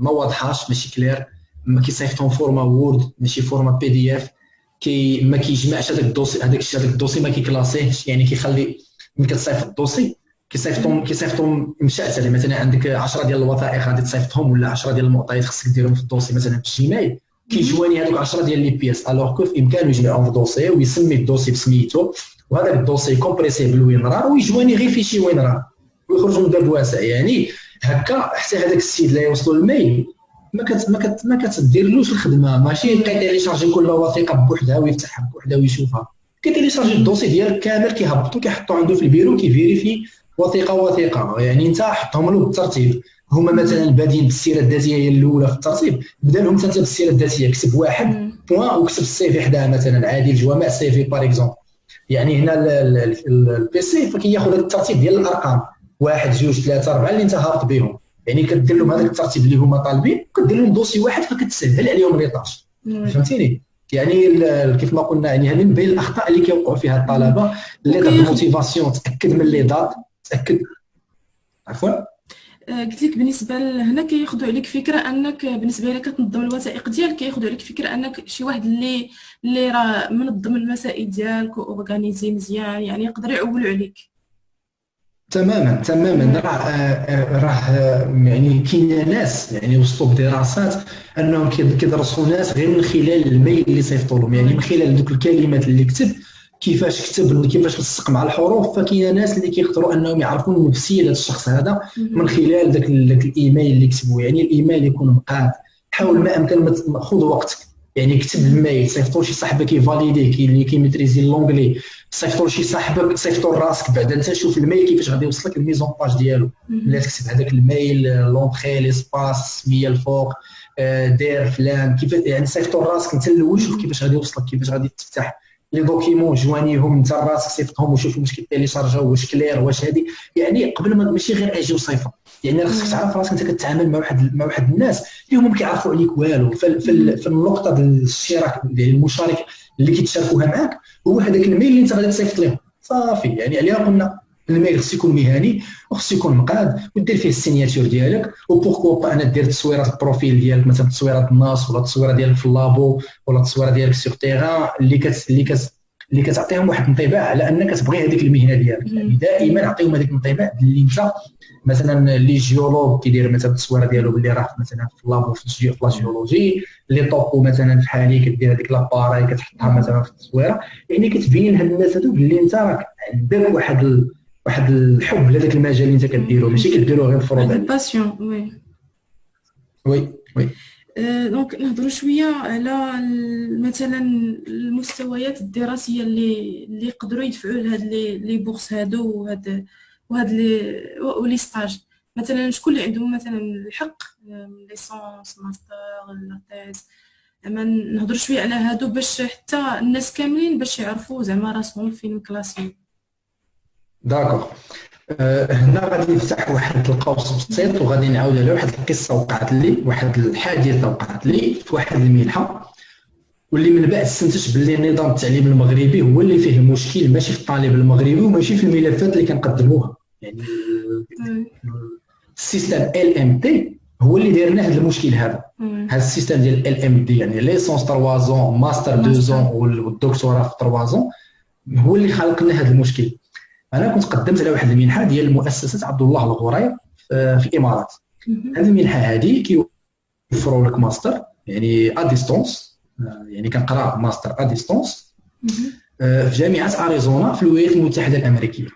ما واضحاش ماشي كلير، ما كيصيفطهم فورما وورد ماشي فورما بي دي اف، ما كيجمعش هذاك الدوسي، هذاك الدوسي ما كيكلاسيهش، يعني كيخلي ملي كتصيفط الدوسي كيصيفطهم مشعتل. مثلا عندك 10 ديال الوثائق غادي تصيفطهم ولا 10 ديال المعطيات خصك ديرهم في الدوسي مثلا في الجيميل، كيجواني هذوك 10 ديال لي بيس الوغ كو في امكانه يجمعهم في دوسي ويسمي الدوسي بسميتو، وهذاك الدوسي كومبريسي بالوينرار ويجواني غير فيشي وينرار ويخرج من باب واسع. يعني هكا حتى هذاك السيد لا يوصلوا الميل ما كتديرلوش الخدمه، ماشي كيتيليشارجي كل وثيقه بوحدها ويفتحها بوحدها ويشوفها، كيتيليشارجي الدوسي ديالك كامل كيهبطو كيحطو عنده في البيرو كيفيريفي وثيقه وثيقه. يعني انت حطهم له بالترتيب، هما مثلا بادين بالسيره الذاتيه هي الاولى في الترتيب، بدا لهم انت بالسيره الذاتيه، كتب واحد بوين وكتب السي في حداها مثلا عادي الجوامع سي في باغ اكزومبل. يعني هنا البيسي فكياخذ الترتيب ديال الارقام 1 2 3 4 اللي انت هابط بهم، يعني كدير لهم هذاك الترتيب اللي هما طالبين وكدير لهم دوسي واحد فكتسهل عليهم لي طاش. فهمتيني؟ يعني كيف ما قلنا يعني هذه من بين الاخطاء اللي كيوقعوا فيها الطلبه، اللي ضد الموتيفاسيون، تاكد من لي دات، تاكد. عفوا قلت لك بالنسبه لهنا كياخذوا عليك فكره انك بالنسبه لك كتنظم الوثائق ديالك، كياخذوا عليك فكره انك شي واحد اللي راه منظم المسائل ديالك واورغانيزي مزيان، يعني يقدر يعولوا عليك. تماما راه يعني كاين ناس يعني وصلوا بدراسات انهم كيدرسوا ناس غير من خلال الميل اللي صيفطوا لهم، يعني من خلال دوك الكلمات اللي كتب، كيفاش كتب، كيفاش لصق مع الحروف. فكاين ناس اللي كيقدروا انهم يعرفوا النفسيه ديال الشخص هذا من خلال داك الايميل اللي كتبوا. يعني الايميل يكون مقاد، حاول ما امكن خذ وقتك، يعني كتب الميل صيفطوا لشي صاحبك كيفاليديه اللي كيميتريزي لونجلي، صيفطوا لشي صاحبك، صيفطوا لراسك بعدا انت شوف الميل كيفاش غادي يوصلك الميزون باج ديالو. لا تكتب هذاك الميل لونطري لي سباس السميه الفوق داير فلان كيف، يعني صيفطوا لراسك انت الاول، شوف كيفاش غادي يوصلك، كيفاش غادي تفتح لي دوكيمون جوانيهم انت راسك صيفطهم وشوف واش كيتيليشارجاو واش كلير واش هادي. يعني قبل ما ماشي غير اجي وصيفط، يعني خصك تعرف راسك انت كتعامل مع واحد الناس اللي هما ما كيعرفوا عليك والو. في النقطه ديال الاشتراك ديال المشارك اللي كيتشاركوها معاك هو هذاك الميل اللي انت غادي تصيفط لهم صافي. يعني عليها قلنا الميل خصو يكون مهني وخصو يكون مقاد ودير فيه السيناتور ديالك، وبوركو با انا دير تصويره البروفيل ديالك مثلا تصويره الناس ولا تصويره ديالك في اللابو ولا تصويره ديالك سيغ تيغان اللي كتعطيهم واحد الانطباع على انك تبغي هذيك المهنه ديالك. يعني دائما عطيهم هذاك الانطباع اللي انت مثلا اللي جيولوج كيدير مثلا التصويره ديالو باللي راه مثلا في اللابو في لا جيولوجي، اللي طوبو مثلا في حالي كدير هذيك لاباراي كتحطها مثلا في التصويره. يعني كتبين لهاد الناس هذوك اللي انت راك عندك واحد الحب لهذاك المجال اللي انت كديرو، ماشي كديرو غير فروض عليك. باسيون. وي دونك نهضروا شويه على مثلا المستويات الدراسيه اللي يقدروا يدفعوا لهاد لي بورس هادو وهاد لي ستاج. مثلا شكون اللي عندهم مثلا الحق ليسونس ماستر لا تيز، اما نهضروا شويه على هادو باش حتى الناس كاملين باش يعرفوا زعما راسهم فين مكلاسيين. داكوغ. هنا غادي نفتح واحد القوس بسيط وغادي نعاود على واحد القصه وقعت لي، واحد الحادثه وقعت لي في واحد المنحه، واللي من بعد استنتجت باللي نظام التعليم المغربي هو اللي فيه المشكل، ماشي في الطالب المغربي وماشي في الملفات اللي كنقدموها. يعني السيستم ال ام تي هو اللي داير لنا هذا المشكل هذا. هذا السيستم ديال ال ام دي يعني ليسونس 3 زون ماستر 2 زون والدكتوراه في 3 زون هو اللي خلق لنا هذا المشكل. انا كنت قدمت على واحد المنحه ديال مؤسسه عبد الله الغريب في الامارات. هذه المنحه هذه كيوفروا لك ماستر يعني ا ديستونس، يعني كنقرا ماستر ا ديستونس في جامعه اريزونا في الولايات المتحده الامريكيه.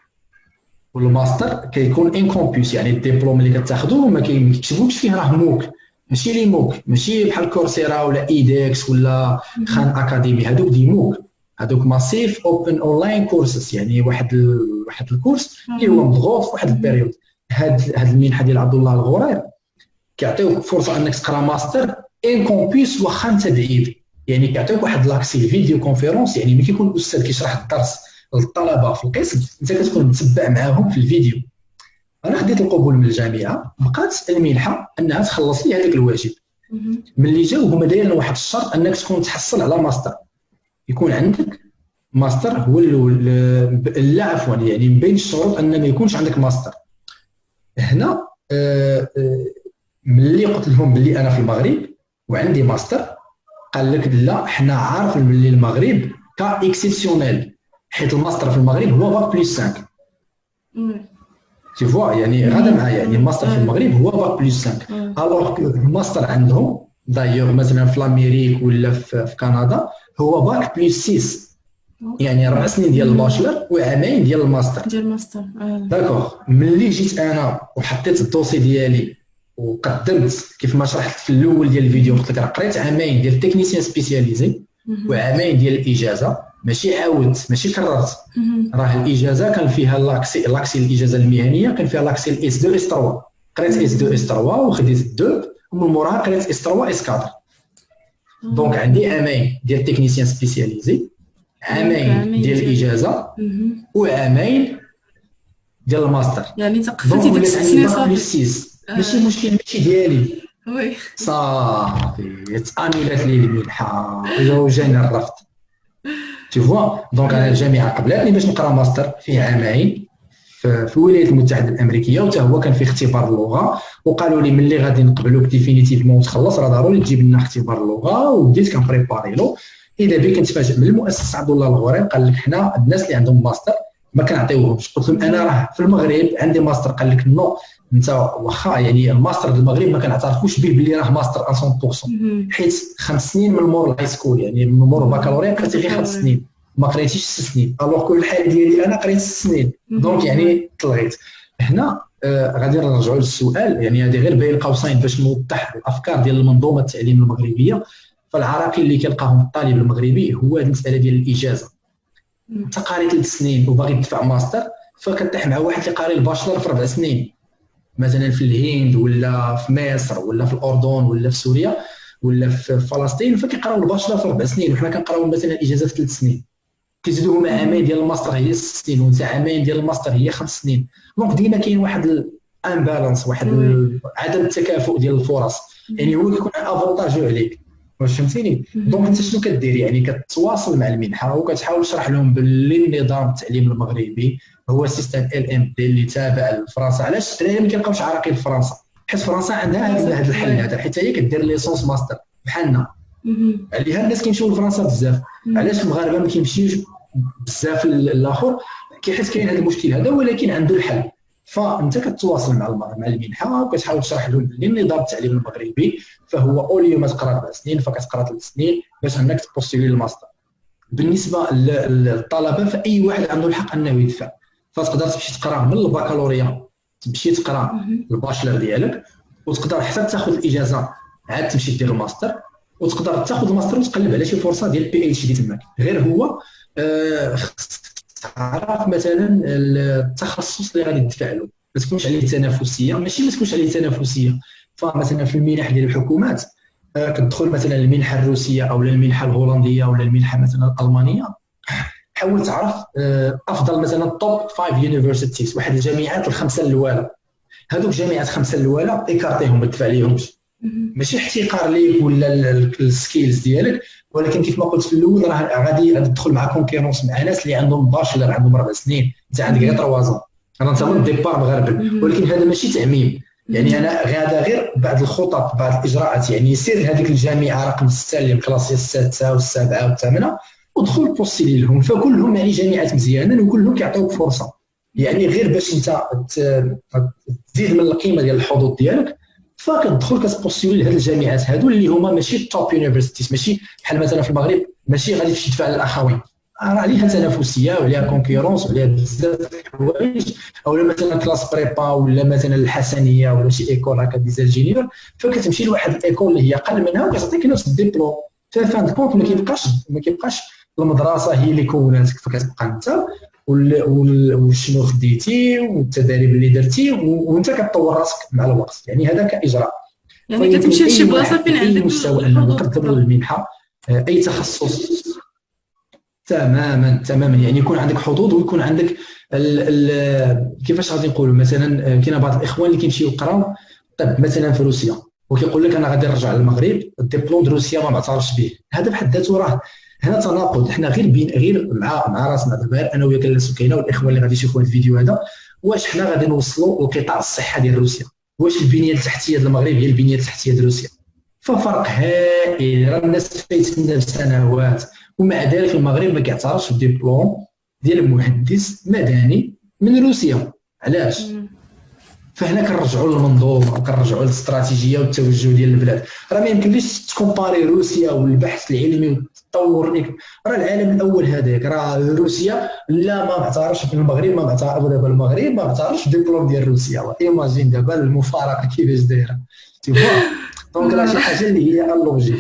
والماستر كيكون ان كومبوس، يعني الدبلوم اللي كتاخذوه ما كيكتبوكش فيه راه موك، ماشي لي موك، ماشي بحال كورسيرا ولا ايدكس ولا خان اكاديمي. هذوك دي موك، هذوك ماسيف اوبن اونلاين كورسز، يعني واحد الكورس اللي هو مضغوط في واحد البيريود. هاد المنحه ديال عبد الله الغرير كيعطيوك فرصه انك تقرا ماستر ان كومبوس واخا انت بعيد، يعني كيعطيوك واحد لاكسي فيديو كونفيرونس، يعني ملي كيكون الاستاذ كيشرح الدرس للطلبه في القسم انت كتكون متبع معاهم في الفيديو. انا خديت القبول من الجامعه، بقات المنحه انها تخلص لي هذاك الواجب. ملي جاو هما دايرين واحد الشرط انك تكون تحصل على ماستر، يكون عندك ماستر هو لا عفوا يعني من بين الشروط ان ما يكونش عندك ماستر. هنا ملي قلت لهم بلي انا في المغرب وعندي ماستر، قال لك لا حنا عارفين بلي المغرب كا اكسيبسيونيل، حيت الماستر في المغرب هو باك بلس 5. تي فوا يعني غادا معايا، يعني الماستر في المغرب هو باك بلس 5. الوغ الماستر عندهم دايوغ مثلا في الامريك ولا في كندا هو باك بلس 6، يعني 4 سنين ديال الباشلر وعامين ديال الماستر. داكوغ. ملي جيت انا وحطيت الدوسي ديالي وقدمت كيف ما شرحت في الاول ديال الفيديو، قلت لك عقريت عامين ديال تكنيسيان سبيسياليزي وعامين ديال الاجازه، ماشي كررت. راه الاجازه كان فيها لاكسي الاجازه المهنيه كان فيها لاكسي الاس 2 اس 3، قريت اس 2 اس 3 وخديت الدو، ومن موراها قريت اس 3 اس 4. دونك عندي عامين ديال تكنيسيان سبيسياليزي، عامين ديال الاجازه وعامين ديال الماستر. يعني تقفلتي ديك 6 سنين صافي. ماشي مشكل، ماشي ديالي. وي صافي تانيلات لي المنحه وجاني الرفض. تشوفوا دونك انا الجامعه قبلتني باش نقرا ماستر فيه عامين في الولايات المتحده الامريكيه، وتا هو كان فيه اختبار اللغه، وقالوا لي ملي غادي نقبلوك ديفينيتيفمون وتخلص راه ضروري تجيب لنا اختبار اللغه، وبديت كنبريباري له. اذا بك كنتفاجئ من المؤسس عبد الله الغوريم قال لك حنا الناس اللي عندهم ماستر ما كنعطيوهمش. قلت لهم انا راه في المغرب عندي ماستر. قال لك نو، انت واخا يعني الماستر ديال المغرب ما كنعترفوش به باللي راه ماستر 100%، حيت 5 سنين من مور الهاي سكول، يعني من مور البكالوريا قريتي غير 5 سنين ما قريتيش 6 سنين. الوغ كل الحال ديالي انا قريت 6 سنين، دونك يعني تلغيت. هنا غادي نرجعوا للسؤال، يعني هذه غير بين قوسين باش نوضح الافكار ديال المنظومه التعليم المغربيه. فالعراقيل اللي كيلقاهم الطالب المغربي هو المساله ديال الاجازه. انت قاري 3 سنين وباغي تدفع ماستر، فكتطيح مع واحد اللي قاري الباشلر في 4 سنين مثلا في الهند ولا في مصر ولا في الاردن ولا في سوريا ولا في فلسطين، فكيقراو الباشلر في 4 سنين وحنا كنقراو مثلا الاجازه في 3 سنين. كيزيدوهم عامين ديال الماستر هي 6 سنين، وانت عامين ديال الماستر هي 5 سنين. دونك ديما كاين واحد الامبالانس، واحد عدم التكافؤ ديال الفرص، يعني هو كيكون افونتاجو عليك. واش فهمتيني؟ دونك انت شنو كدير؟ يعني كتواصل مع المنحه وكتحاول تشرح لهم باللي النظام التعليم المغربي هو سيستم LMD اللي تابع لفرنسا. علاش الدراري ما كيلقاوش عراقيل في فرنسا؟ حيت فرنسا عندها هذا الحل هذا، حيت هي كدير ليسونس ماستر بحالنا. عليها الناس كيمشيو لفرنسا بزاف. علاش المغاربه ما كيمشيوش بزاف الاخر؟ حيت كاين هذا المشكل هذا، ولكن عنده الحل. فانت كتواصل مع المنحه وكتحاول تشرح لهم بلي النظام التعليم المغربي فهو اوليو ما تقرا 4 سنين فكتقرا 3 سنين باش انك تبوستيلي للماستر. بالنسبه للطلبه فاي واحد عنده الحق انه يدفع، فتقدر تمشي تقرا من البكالوريا، تمشي تقرا الباشلر ديالك، وتقدر حتى تاخذ الاجازه عاد تمشي دير الماستر، وتقدر تاخذ الماستر وتقلب على شي فرصه ديال PhD تماك. غير هو تعرف مثلا التخصص اللي غادي تدفع له ما تكونش عليه تنافسيه، ماشي ما تكونش عليه تنافسيه. فمثلا في المنح ديال الحكومات كتدخل مثلا المنحه الروسيه او المنحه الهولنديه ولا المنحه مثلا الالمانيه، حاول تعرف افضل مثلا توب 5 يونيفرسيتيز، واحد الجامعات الخمسه الاولى. هذوك الجامعات الخمسه الاولى ايكارتيهم ما تدفع ليهمش، ماشي احتقار ليك ولا السكيلز ديالك، ولكن كيف ما قلت في الاول راه غادي تدخل مع كونكيرونس مع ناس اللي عندهم باشلر عندهم 4 سنين، انت عندك غير 3 ans. انا انت من الديبار مغربل، ولكن هذا ماشي تعميم. يعني انا هذا غير بعض الخطط بعض الاجراءات. يعني سير هذيك الجامعه رقم 6 اللي الكلاسيه السادسه والسابعه والثامنه ودخل بوستيلي لهم، فكلهم يعني جامعات مزيانه وكلهم كيعطيوك فرصه. يعني غير باش انت تزيد من القيمه ديال الحظوظ ديالك فكتدخل كتبوستيلي لهاد الجامعات هادو اللي هما ماشي توب يونيفرسيتيز، ماشي بحال مثلا في المغرب ماشي غادي تمشي تدفع للاخوين، راه عليها تنافسيه وعليها كونكورونس وعليها بزاف الحوايج. او مثلا كلاس بريبا ولا مثلا الحسنيه ولا شي ايكول هكا ديال الجينيور، فكتمشي لواحد الايكول اللي هي اقل منها وكتعطيك نفس الدبلوم. فان كونت ما كيبقاش المدرسه هي اللي كوناتك، فكتبقى انت وشنو خديتي والتدريب اللي درتي وانت كتطور راسك مع الوقت. يعني هذا كاجراء. يعني كتمشي لشي بلاصه فين عندك مستوى انه نقدم المنحه اي تخصص. تماما يعني يكون عندك حظوظ ويكون عندك كيفاش غادي نقولوا مثلا كاين بعض الاخوان اللي كيمشيو يقراو طب مثلا في روسيا وكيقول لك انا غادي نرجع للمغرب الدبلوم ديال روسيا ما معترفش به. هذا بحد ذاته راه هنا تناقض. حنا غير مع راسنا دابا انا وياك سكينه والاخوان اللي غادي يشوفوا هذا الفيديو هذا، واش حنا غادي نوصلوا لقطاع الصحه ديال روسيا؟ واش البنيه التحتيه ديال المغرب هي البنيه التحتيه ديال روسيا؟ ففرق هائل. راه الناس فايتنا بسنوات، ومع ذلك المغرب ما كيعترفش بالدبلوم ديال مهندس مدني من روسيا. علاش؟ فهنا كنرجعوا للمنظومه وكنرجعوا للاستراتيجيه والتوجه ديال البلاد. راه ما يمكنليش تكومباري روسيا والبحث العلمي والتطور ليك، راه العالم الاول هذاك. راه روسيا لا ما معترفش بالمغرب، ما معترف دابا المغرب ما معترفش بالدبلوم ديال روسيا. ايماجين دابا المفارقه كيفاش دايره، تي فوا. دونك راه شي حاجه اللي هي اللوجيك،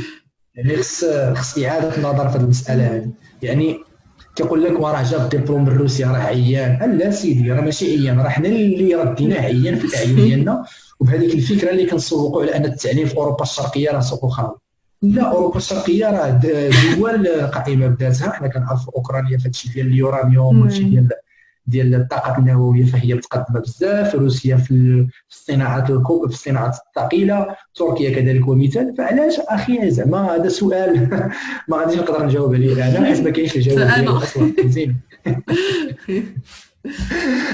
يعني خص اعاده النظر في هذه المساله هذه. يعني كيقول لك وراه جاب ديبلوم من روسيا راه عيان. لا سيدي، راه ماشي عيان، راه حنا اللي رديناه عيان في الاعين ديالنا، وبهذيك الفكره اللي كنسوقوا على ان التعليم في اوروبا الشرقيه راه سوق خاوي. لا، اوروبا الشرقيه راه دول قائمه بذاتها. حنا كنعرفوا اوكرانيا في هادشي ديال اليورانيوم وهادشي ديال الطاقه النوويه، فهي متقدمه بزاف. روسيا في الصناعات في الصناعات الثقيله، تركيا كذلك ومثال. فعلاش اخي زعما هذا سؤال ما غاديش نقدر نجاوب عليه انا، حيت ما كاينش الجواب ديالو اصلا. فهمتيني؟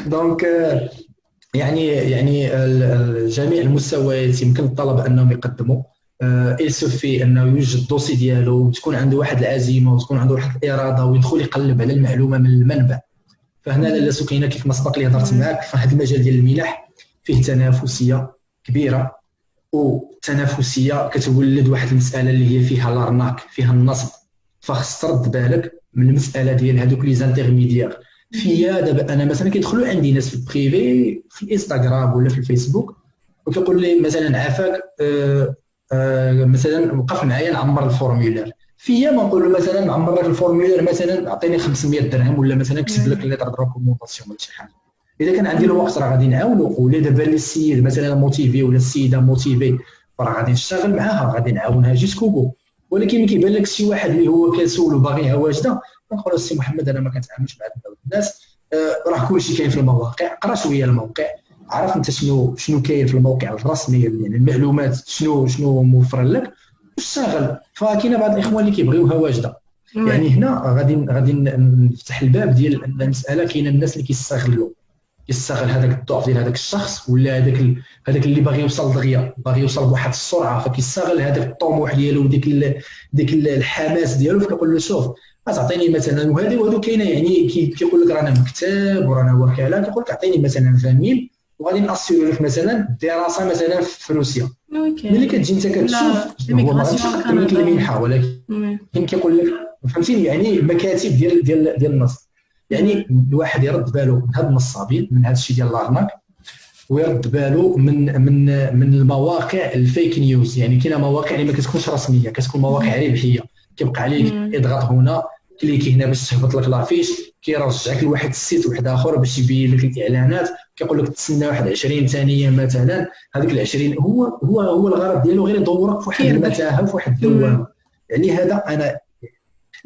دونك يعني جميع المستويات يمكن الطلبه انهم يقدموا. يسوفي انه يوجد الدوسي ديالو، وتكون عنده واحد العزيمه، وتكون عنده واحد الاراده، ويدخل يقلب على المعلومه من المنبع. فهنا لاله سكينه كيف ما سبق لي هضرت معاك، في هذا المجال ديال المنح فيه تنافسيه كبيره، والتنافسيه كتولد واحد المساله اللي هي فيها الارناك، فيها النصب. فخص ترد بالك من المساله ديال هذوك لي زانتيرميديير. فيا دابا انا مثلا كيدخلوا عندي ناس في البريفي في الانستغرام ولا في الفيسبوك، وكيقول لي مثلا عافاك مثلا وقف معايا نعمر الفورمولير. فيا ما نقول له مثلا نعمر لك الفورمولير، مثلا اعطيني 500 درهم، ولا مثلا كتب لك ليتر ريكومونداسيون ولا شي حاجه. اذا كان عندي الوقت راه غادي نعاونو، ولا دابا السيد مثلا موتيفي ولا السيده موتيفي، راه غادي نشتغل معاها، غادي نعاونها جيسكو بو. ولكن ملي كيبان لك شي واحد اللي هو كسول وباغيها واجده، كنقول له السي محمد انا ما كنتعاملش مع الناس. راه كلشي كاين في المواقع، قرا شويه الموقع، عرف انت شنو كاين في الموقع الرسمي، يعني المعلومات شنو موفر لك، واشتغل. فكاين بعض الاخوان اللي كيبغيوها واجده. يعني هنا غادي نفتح الباب ديال المساله. كاين الناس اللي يستغل هذاك الضعف ديال هذاك الشخص، ولا هذاك اللي باغي يوصل دغيا، باغي يوصل بواحد السرعه، فكيستغل هذاك الطموح ديالو وديك الحماس ديالو. فكيقول له شوف تعطيني مثلا، وهادو كاينه، يعني كيقول لك رانا مكتب ورانا وكاله، كيقول لك اعطيني مثلا 20,000 وغادي ناسيرو لك مثلا دراسه مثلا في روسيا. ملي كتجي انت كتشوف هو ما غاديش يقدم لك المنحه، ولكن كيقول لك فهمتيني، يعني المكاتب ديال النص. يعني الواحد يرد باله من هاد النصابين، من هذا الشيء ديال الارناك، ويرد باله من المواقع الفيك نيوز. يعني كاينه مواقع اللي ما كتكونش رسميه، كتكون مواقع ربحيه، كيبقى عليك اضغط هنا، كليكي هنا باش تهبط لك لافيش، كيرجعك لواحد السيت واحد اخر باش يبين لك الاعلانات، كيقول لك تسنى واحد 20 ثانيه مثلا. هذيك ال 20 هو الغرض ديالو غير يدورك في واحد المتاهه، في واحد الدوامه. يعني هذا انا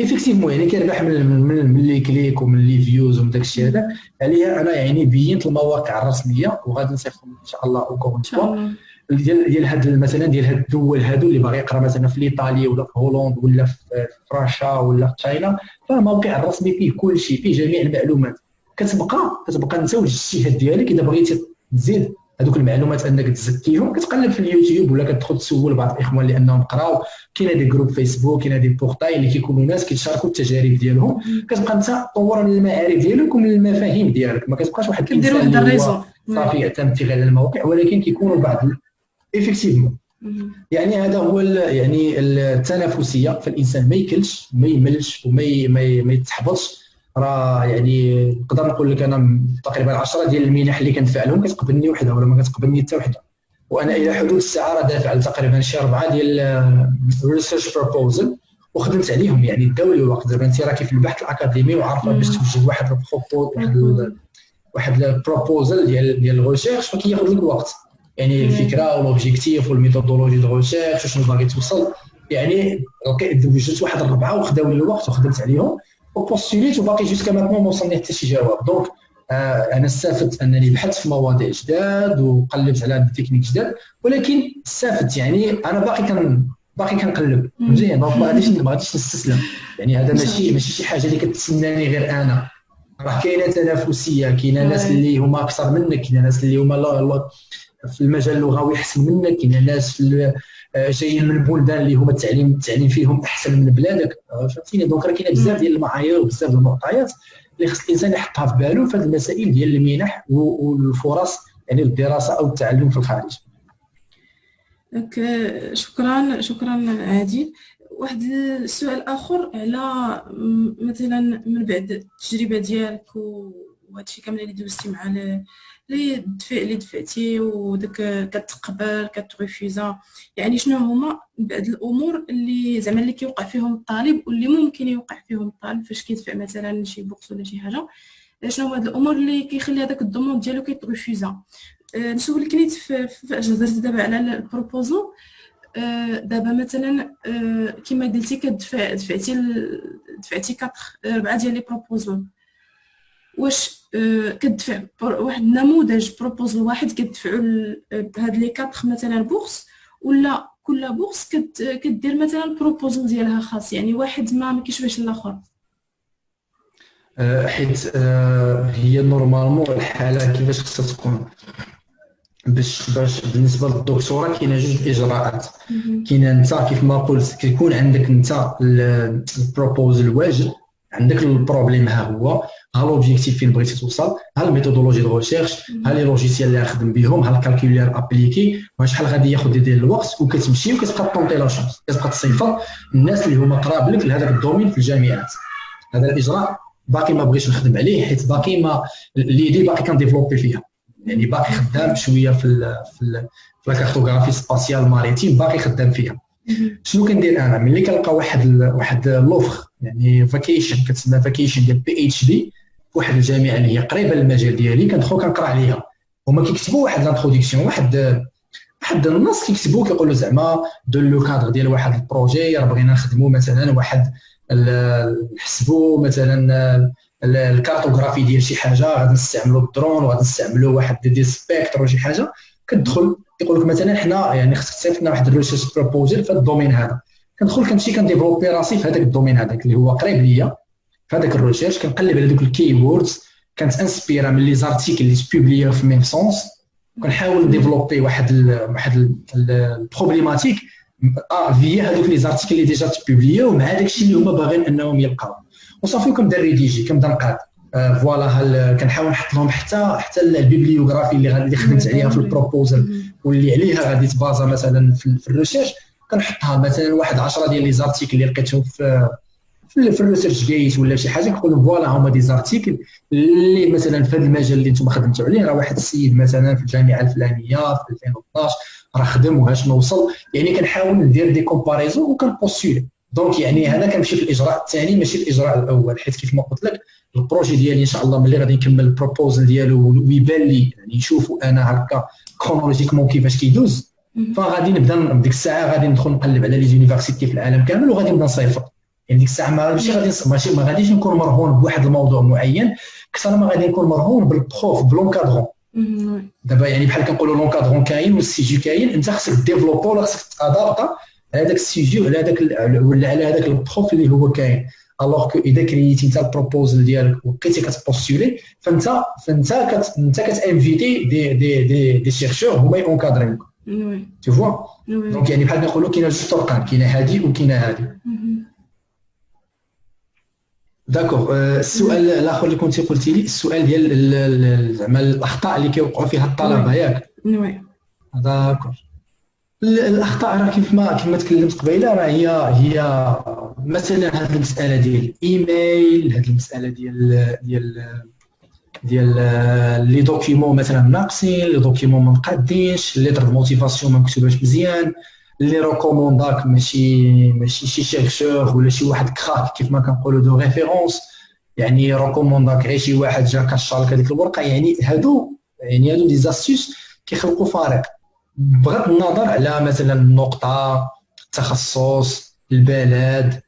ايفيكتيفمون يعني كيربح من لي كليك ومن لي فيوز ومن داك الشيء هذا. عليها انا يعني بينت المواقع الرسميه، وغادي نصيفطهم ان شاء الله اوكون فوا ديال هاد مثلا ديال هاد الدول هادو اللي باغي يقرا مثلا في ايطاليا ولا في هولندا ولا في فرنسا ولا في تشاينا. فالموقع الرسمي فيه كل شيء، فيه جميع المعلومات. كتبقى انت والاجتهاد ديالك. اذا بغيتي تزيد هذوك المعلومات انك تزكيهم، كتقلب في اليوتيوب ولا كتدخل تسول بعض الاخوان لانهم قراو. كاين دي جروب فيسبوك، كاين دي بورتاي اللي كيكونوا ناس كيتشاركوا التجارب ديالهم. كتبقى انت تطور من المعارف ديالك ومن المفاهيم ديالك. ما كتبقاش واحد كدير واحد الريزون صافي يعتمد غير على المواقع، ولكن كيكونوا بعض ايفيكتيفمون. يعني هذا هو يعني التنافسيه. فالانسان ما يكلش، ما يملش، وما يتحبطش. راه يعني نقدر نقول لك انا تقريبا 10 ديال المنح اللي كندفع لهم كتقبلني وحده ولا ما كتقبلني حتى وحده. وانا الى حدود الساعه راه دافع تقريبا شي 4 ديال ريسيرش بروبوزل وخدمت عليهم. يعني داو لي الوقت. دابا انت راكي في البحث الاكاديمي وعارفه باش توجد واحد البروبوزل ديال الريسيرش، فكياخذ لك الوقت. يعني الفكره والاوبجيكتيف والميثودولوجي ديال الريسيرش وشنو باغي توصل. يعني وجدت واحد 4 وخداو لي الوقت وخدمت عليهم وبوستوليت، وباقي جوسكا ماتنون ما وصلني حتى شي جواب. دونك انا استفدت انني بحثت في مواضيع جداد وقلبت على تكنيك جداد، ولكن استفدت. يعني انا باقي كنقلب مزيان. دونك ما غاديش نستسلم. يعني هذا ماشي شي حاجه اللي كتسناني غير انا. راه كاينه تنافسيه، كاينه ناس اللي هما اكثر منك، كاينه ناس اللي هما في المجال اللغوي احسن منك، كاين ناس في جايين من بلدان اللي هما التعليم فيهم احسن من بلادك، فهمتيني. دونك راه كاينه بزاف ديال المعايير وبزاف ديال المعطيات اللي خص الانسان يحطها في باله في هذه المسائل ديال المنح والفرص يعني للدراسه او التعلم في الخارج. شكرا عادل. واحد السؤال اخر على مثلا من بعد التجربه ديالك وهادشي كامل اللي دوزتي مع اللي دفعتي وداك كتقبل كتريفيزا، يعني شنو هما بعض الامور اللي زعما اللي كيوقع فيهم الطالب واللي ممكن يوقع فيهم الطالب فاش كيدفع مثلا شي بوكس ولا شي حاجه؟ شنو هما هاد الامور اللي كيخلي هذاك الدوموند ديالو كيتريفيزا؟ نسولك نيت فاش هضرتي دابا على البروبوزو، دابا مثلا كما قلتي دفعتي 4 ديال لي بروبوزو، واش كتدفع واحد النموذج بروبوزل واحد كتدفعوا بهاد لي 4 مثلا بورس، ولا كل بورس كدير مثلا بروبوزل ديالها خاص، يعني واحد ما كيشبهش الاخر؟ حيت هي نورمالمون الحاله كيفاش خصها تكون باش بالنسبه للدكتوراه كاينه جوج اجراءات. كاينه انت كيف ما قلت كيكون عندك انت البروبوزل واجد، عندك البروبليم ها هو، ها لوبجيكتيف فين بغيتي توصل، ها الميثودولوجي دو ريشيرش، ها لي لوجيسيال اللي غنخدم بهم، ها الكالكولير ابليكي، وشحال غادي ياخذ ديال الوقت، وكتمشي وكتبقى طونطي لا شونس، كتبقى تصيفط الناس اللي هما قراب لك لهذاك الدومين في الجامعات. هذا الاجراء باقي ما بغيتش نخدم عليه حيت باقي ما ليدي باقي كنديفلوبي فيها، يعني باقي خدام شويه في لا كارتوغرافي سباسيال ماريتيم، باقي خدام فيها. شنو كندير انا ملي كنلقى واحد لوفر يعني فاكيشن، كتسمى فاكيشن ديال بي اتش دي واحد الجامعه اللي هي قريبه للمجال ديالي، كندخل كنقرا عليها. هما كيكتبوا واحد لانتروداكسيون، واحد النص كيكتبوا كيقولوا زعما دو لو كادر ديال واحد البروجي راه بغينا نخدموا مثلا واحد نحسبوا مثلا الكارتوغرافي ديال شي حاجه، غادي نستعملوا الدرون وغادي نستعملوا واحد دي سبيكتر وشي حاجه. كتدخل يقول لك مثلا حنا يعني خصك تصيفط لنا واحد الريسيرش بروبوزل في الدومين هذا، كندخل كنمشي كنديفلوبي راسي في هذاك الدومين هذاك اللي هو قريب ليا في هذاك الريسيرش، كنقلب على دوك الكي ووردز، كنتانسبيرا من لي زارتيكل اللي تبوبليا في ميم سونس، كنحاول نديفلوبي واحد البروبليماتيك فيا هذوك لي زارتيكل اللي ديجا تبوبليا ومع داكشي اللي هما باغيين انهم يلقاو، وصافي كنبدا ريديجي كنبدا نقاد فوالا كنحاول نحط لهم حتى البيبليوغرافي اللي خدمت عليها في البروبوزل واللي عليها غادي تبازا مثلا في الريسيرش، كنحطها مثلا واحد 10 ديال لي زارتيكل اللي لقيتهم في الريسيرش جيت ولا شي حاجه، كنقول فوالا هما دي زارتيكل اللي مثلا في هذا المجال اللي نتوما خدمتوا عليه، راه واحد السيد مثلا في الجامعه الفلانيه في 2012 راه خدم وها شنو وصل، يعني كنحاول ندير دي كومباريزون وكنبوستولي. دونك يعني هنا كنمشي في الاجراء الثاني ماشي الاجراء الاول، حيت كيف ما قلت لك البروجي ديالي ان شاء الله ملي غادي نكمل البروبوزل ديالو ويبان لي يعني نشوفوا انا هكا كرونولوجيكمون كيفاش كيدوز، فغادي نبدا ديك الساعه غادي ندخل نقلب على لي زونيفرسيتي في العالم كامل وغادي نبدا نصيفط. يعني ديك الساعه ماشي ما غاديش نكون مرهون بواحد الموضوع معين، اكثر ما غادي نكون مرهون بالبروف بلونكادرون. دابا يعني بحال كنقولوا لونكادرون كاين والسيجي كاين، انت خصك ديفلوبو ولا خصك تادابطا على داك السيجي وعلى هذاك ولا على هذاك البروف اللي هو كاين. الوغ كو اذا كريتي انت البروبوزل ديالك وبقيتي كتبوستولي فانت كتانفيتي دي شيرشور هما يونكادريوك. تي فوا دونك يعني بحال نقولوا كاينه جوج طرقان، كاينه هادي وكاينه هادي. داكوغ. السؤال الاخر اللي كنتي قلتي لي السؤال ديال زعما الاخطاء اللي كيوقعوا فيها الطلبه ياك؟ داكوغ. الاخطاء راه كيف ما تكلمت قبيله، راه هي مثلا هذه المساله ديال الايميل، هذه المساله ديال لي دوكيومون مثلا ناقصين، لي دوكيومون ما مقادينش، لي درب موتيفاسيون ما مكتوباش مزيان، لي ريكومونداك ماشي شي شيرشور ولا شي واحد كراك كيف ما كنقولوا دو ريفيرونس، يعني ريكومونداك غير شي واحد جا كشارك هذيك الورقه. يعني هادو دي زاستيس كيخلقوا فارق بغض النظر على مثلا النقطه، التخصص، البلد،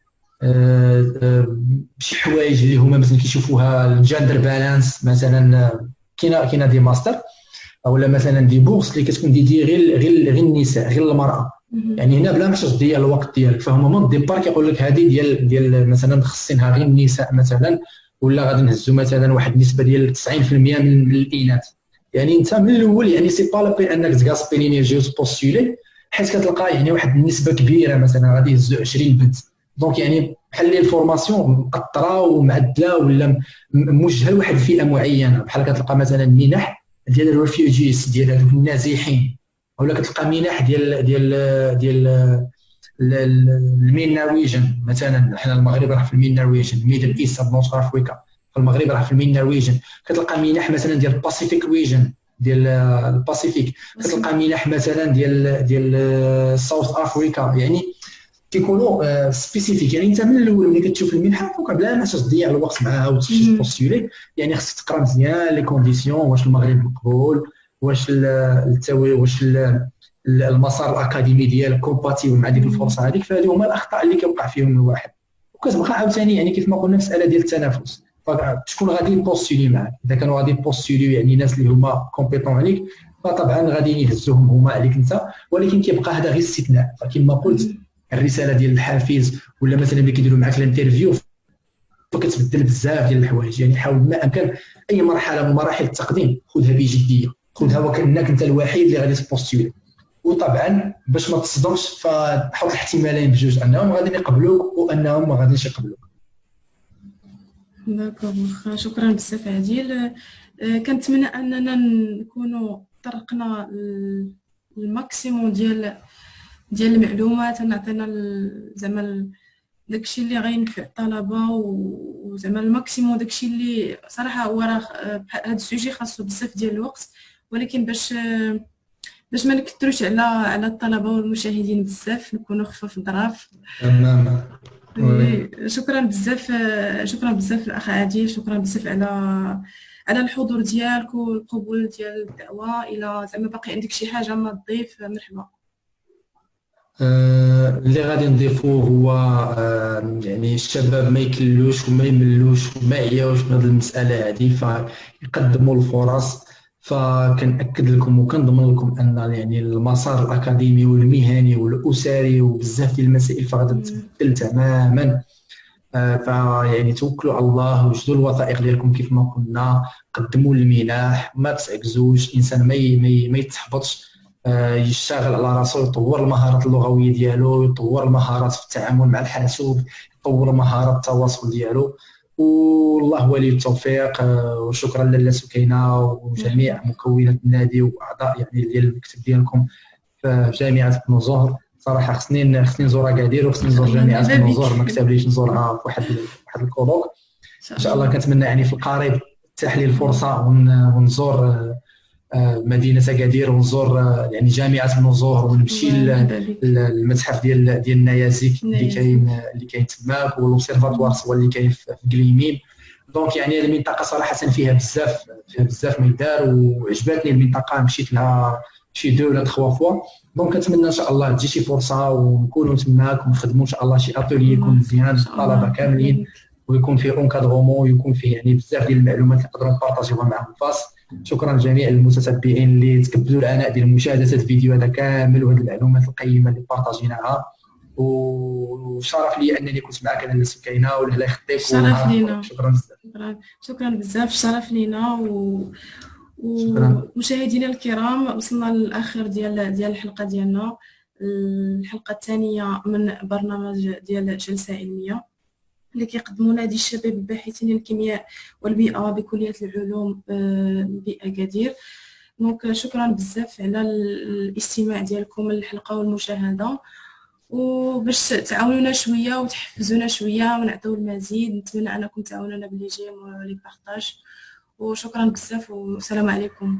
شي حوايج اللي هما مثلا كيشوفوها الجندر بالانس، مثلا كاينه دي ماستر اولا مثلا دي بورس اللي كتكون دي غير النساء غير المراه، يعني هنا بلا ما تضيع الوقت ديالك، فهما من الديبار كيقول لك هذه ديال مثلا خصينها غير النساء مثلا، ولا غادي نهزوا مثلا واحد النسبه ديال 90% من الاناث. يعني انت من الاول يعني سي با لا بين انك تغاسبي لينيرجي وتبوستولي، حيت كتلقى يعني واحد النسبه كبيره مثلا غادي يهزوا 20 بنت. دونك يعني بحال اللي الفورماسيون مأطره ومعدله ولا موجهه لواحد الفئه معينه. بحال كتلقى مثلا منح ديال الريفيوجيز ديال هذوك النازحين، اولا كتلقى منح ديال المين نرويجن. مثلا حنا المغرب راه في المين نرويجن، ميدل ايست نورث افريكا في المغرب راه في المين نرويجن. كتلقى منح مثلا ديال الباسيفيك ريجن ديال الباسيفيك، كتلقى منح مثلا ديال ساوث افريكا. يعني كيكونوا سبيسيفيك. يعني انت من الاول ملي كتشوف المنحه فوق بلا ما تضيع الوقت معاها وتمشي تبوستولي، يعني خصك تقرا مزيان لي كونديسيون، واش المغرب مقبول، واش واش المسار الاكاديمي ديالك كومباتيبل مع ديك الفرصه هذيك. فهذو هما الاخطاء اللي كيوقع فيهم الواحد. وكتبقى عاوتاني يعني كيف ما قلنا مساله ديال التنافس، شكون غادي يبوستولي معاك. اذا كانوا غادي يبوستولي يعني ناس اللي هما كومبيتون عليك، فطبعا غادي يهزوهم هما عليك انت. ولكن كيبقى هذا غير استثناء. فكما قلت الرساله ديال الحافز ولا مثلا ملي كيديروا معاك الانترفيو فكتبدل بزاف ديال الحوايج. يعني حاول ما امكن اي مرحله من مراحل التقديم خذها بجديه، خذها وكانك انت الوحيد اللي غادي تبوستولي. وطبعا باش ما تصدمش فحط الاحتمالين بجوج، انهم غادي يقبلوك وانهم ما غاديش يقبلوك. داكوغ، شكرا بزاف عادل. كنتمنى اننا نكونوا طرقنا الماكسيموم ديال المعلومات، نعطينا زعما داكشي اللي غينفع الطلبه، وزعما الماكسيموم داكشي اللي صراحه هو راه هذا السوجي خاصو بزاف ديال الوقت، ولكن باش ما نكثروش على الطلبه والمشاهدين بزاف، نكونوا خفاف الظراف. تماما. شكرا بزاف الاخ عادل، شكرا بزاف على الحضور ديالك والقبول ديال الدعوه. الى زعما باقي عندك شي حاجه ما تضيف مرحبا. اللي غادي نضيفوه هو يعني الشباب ما يكلوش وما يملوش وما يعياوش من هذه المساله هذه، فيقدموا الفرص. فكنأكد لكم وكنضمن لكم ان يعني المسار الاكاديمي والمهني والاسري وبزاف ديال المسائل فغادي تبدل تماما. فيعني توكلوا على الله وجدوا الوثائق ديالكم كيف ما قلنا، قدموا المنح، ما تعكزوش. الانسان ما يتحبطش، يشتغل على راسو، يطور المهارات اللغويه ديالو، يطور المهارات في التعامل مع الحاسوب، يطور مهارات التواصل ديالو. والله ولي التوفيق. وشكرا لاله سكينه وجميع مكونات النادي واعضاء يعني ديال المكتب ديالكم في جامعه بن زهر. صراحه خصني نزور اكادير وخصني نزور جامعه بن زهر، ما كتبليش نزورها في واحد الكولوك. ان شاء الله كنتمنى يعني في القريب تتاح لي الفرصه ونزور مدينه اكادير، ونزور يعني جامعه بن زهر، ونمشي للمتحف ديال النيازك اللي كاين تماك، والأوبسيرفاتوار سوا اللي كاين في قليمين. دونك يعني هذه المنطقه صراحه فيها بزاف ما يدار، وعجبتني المنطقه، مشيت لها شي 2 ولا 3 فوا. دونك كنتمنى ان شاء الله تجي شي فرصه ونكونوا تماك ونخدموا ان شاء الله شي اتولي يكون مزيان الطلبه كاملين، ويكون فيه اونكادرومون، ويكون فيه يعني بزاف ديال المعلومات اللي نقدروا نبارطاجيوها معهم الفاص. شكرا لجميع المتتبعين اللي تكبدوا العناء ديال مشاهده الفيديو هذا كامل وهذه المعلومات القيمه اللي بارطاجيناها. وشرف لي انني كنت معك انا سكينه، والله يخليك. شرف لينا. شكرا بزاف. شرف لينا. ومشاهدينا الكرام، وصلنا للاخر ديال الحلقه ديالنا، الحلقه الثانيه من برنامج ديال جلسه علميه اللي كيقدموا نادي الشباب الباحثين الكيمياء والبيئه بكليه العلوم بأكادير. دونك شكرا بزاف على الاستماع ديالكم للحلقه والمشاهده، وباش تعاونونا شويه وتحفزونا شويه ونعطيو المزيد. نتمنى انكم تعاونونا باللي جيم ولي بارطاج. وشكرا بزاف والسلام عليكم.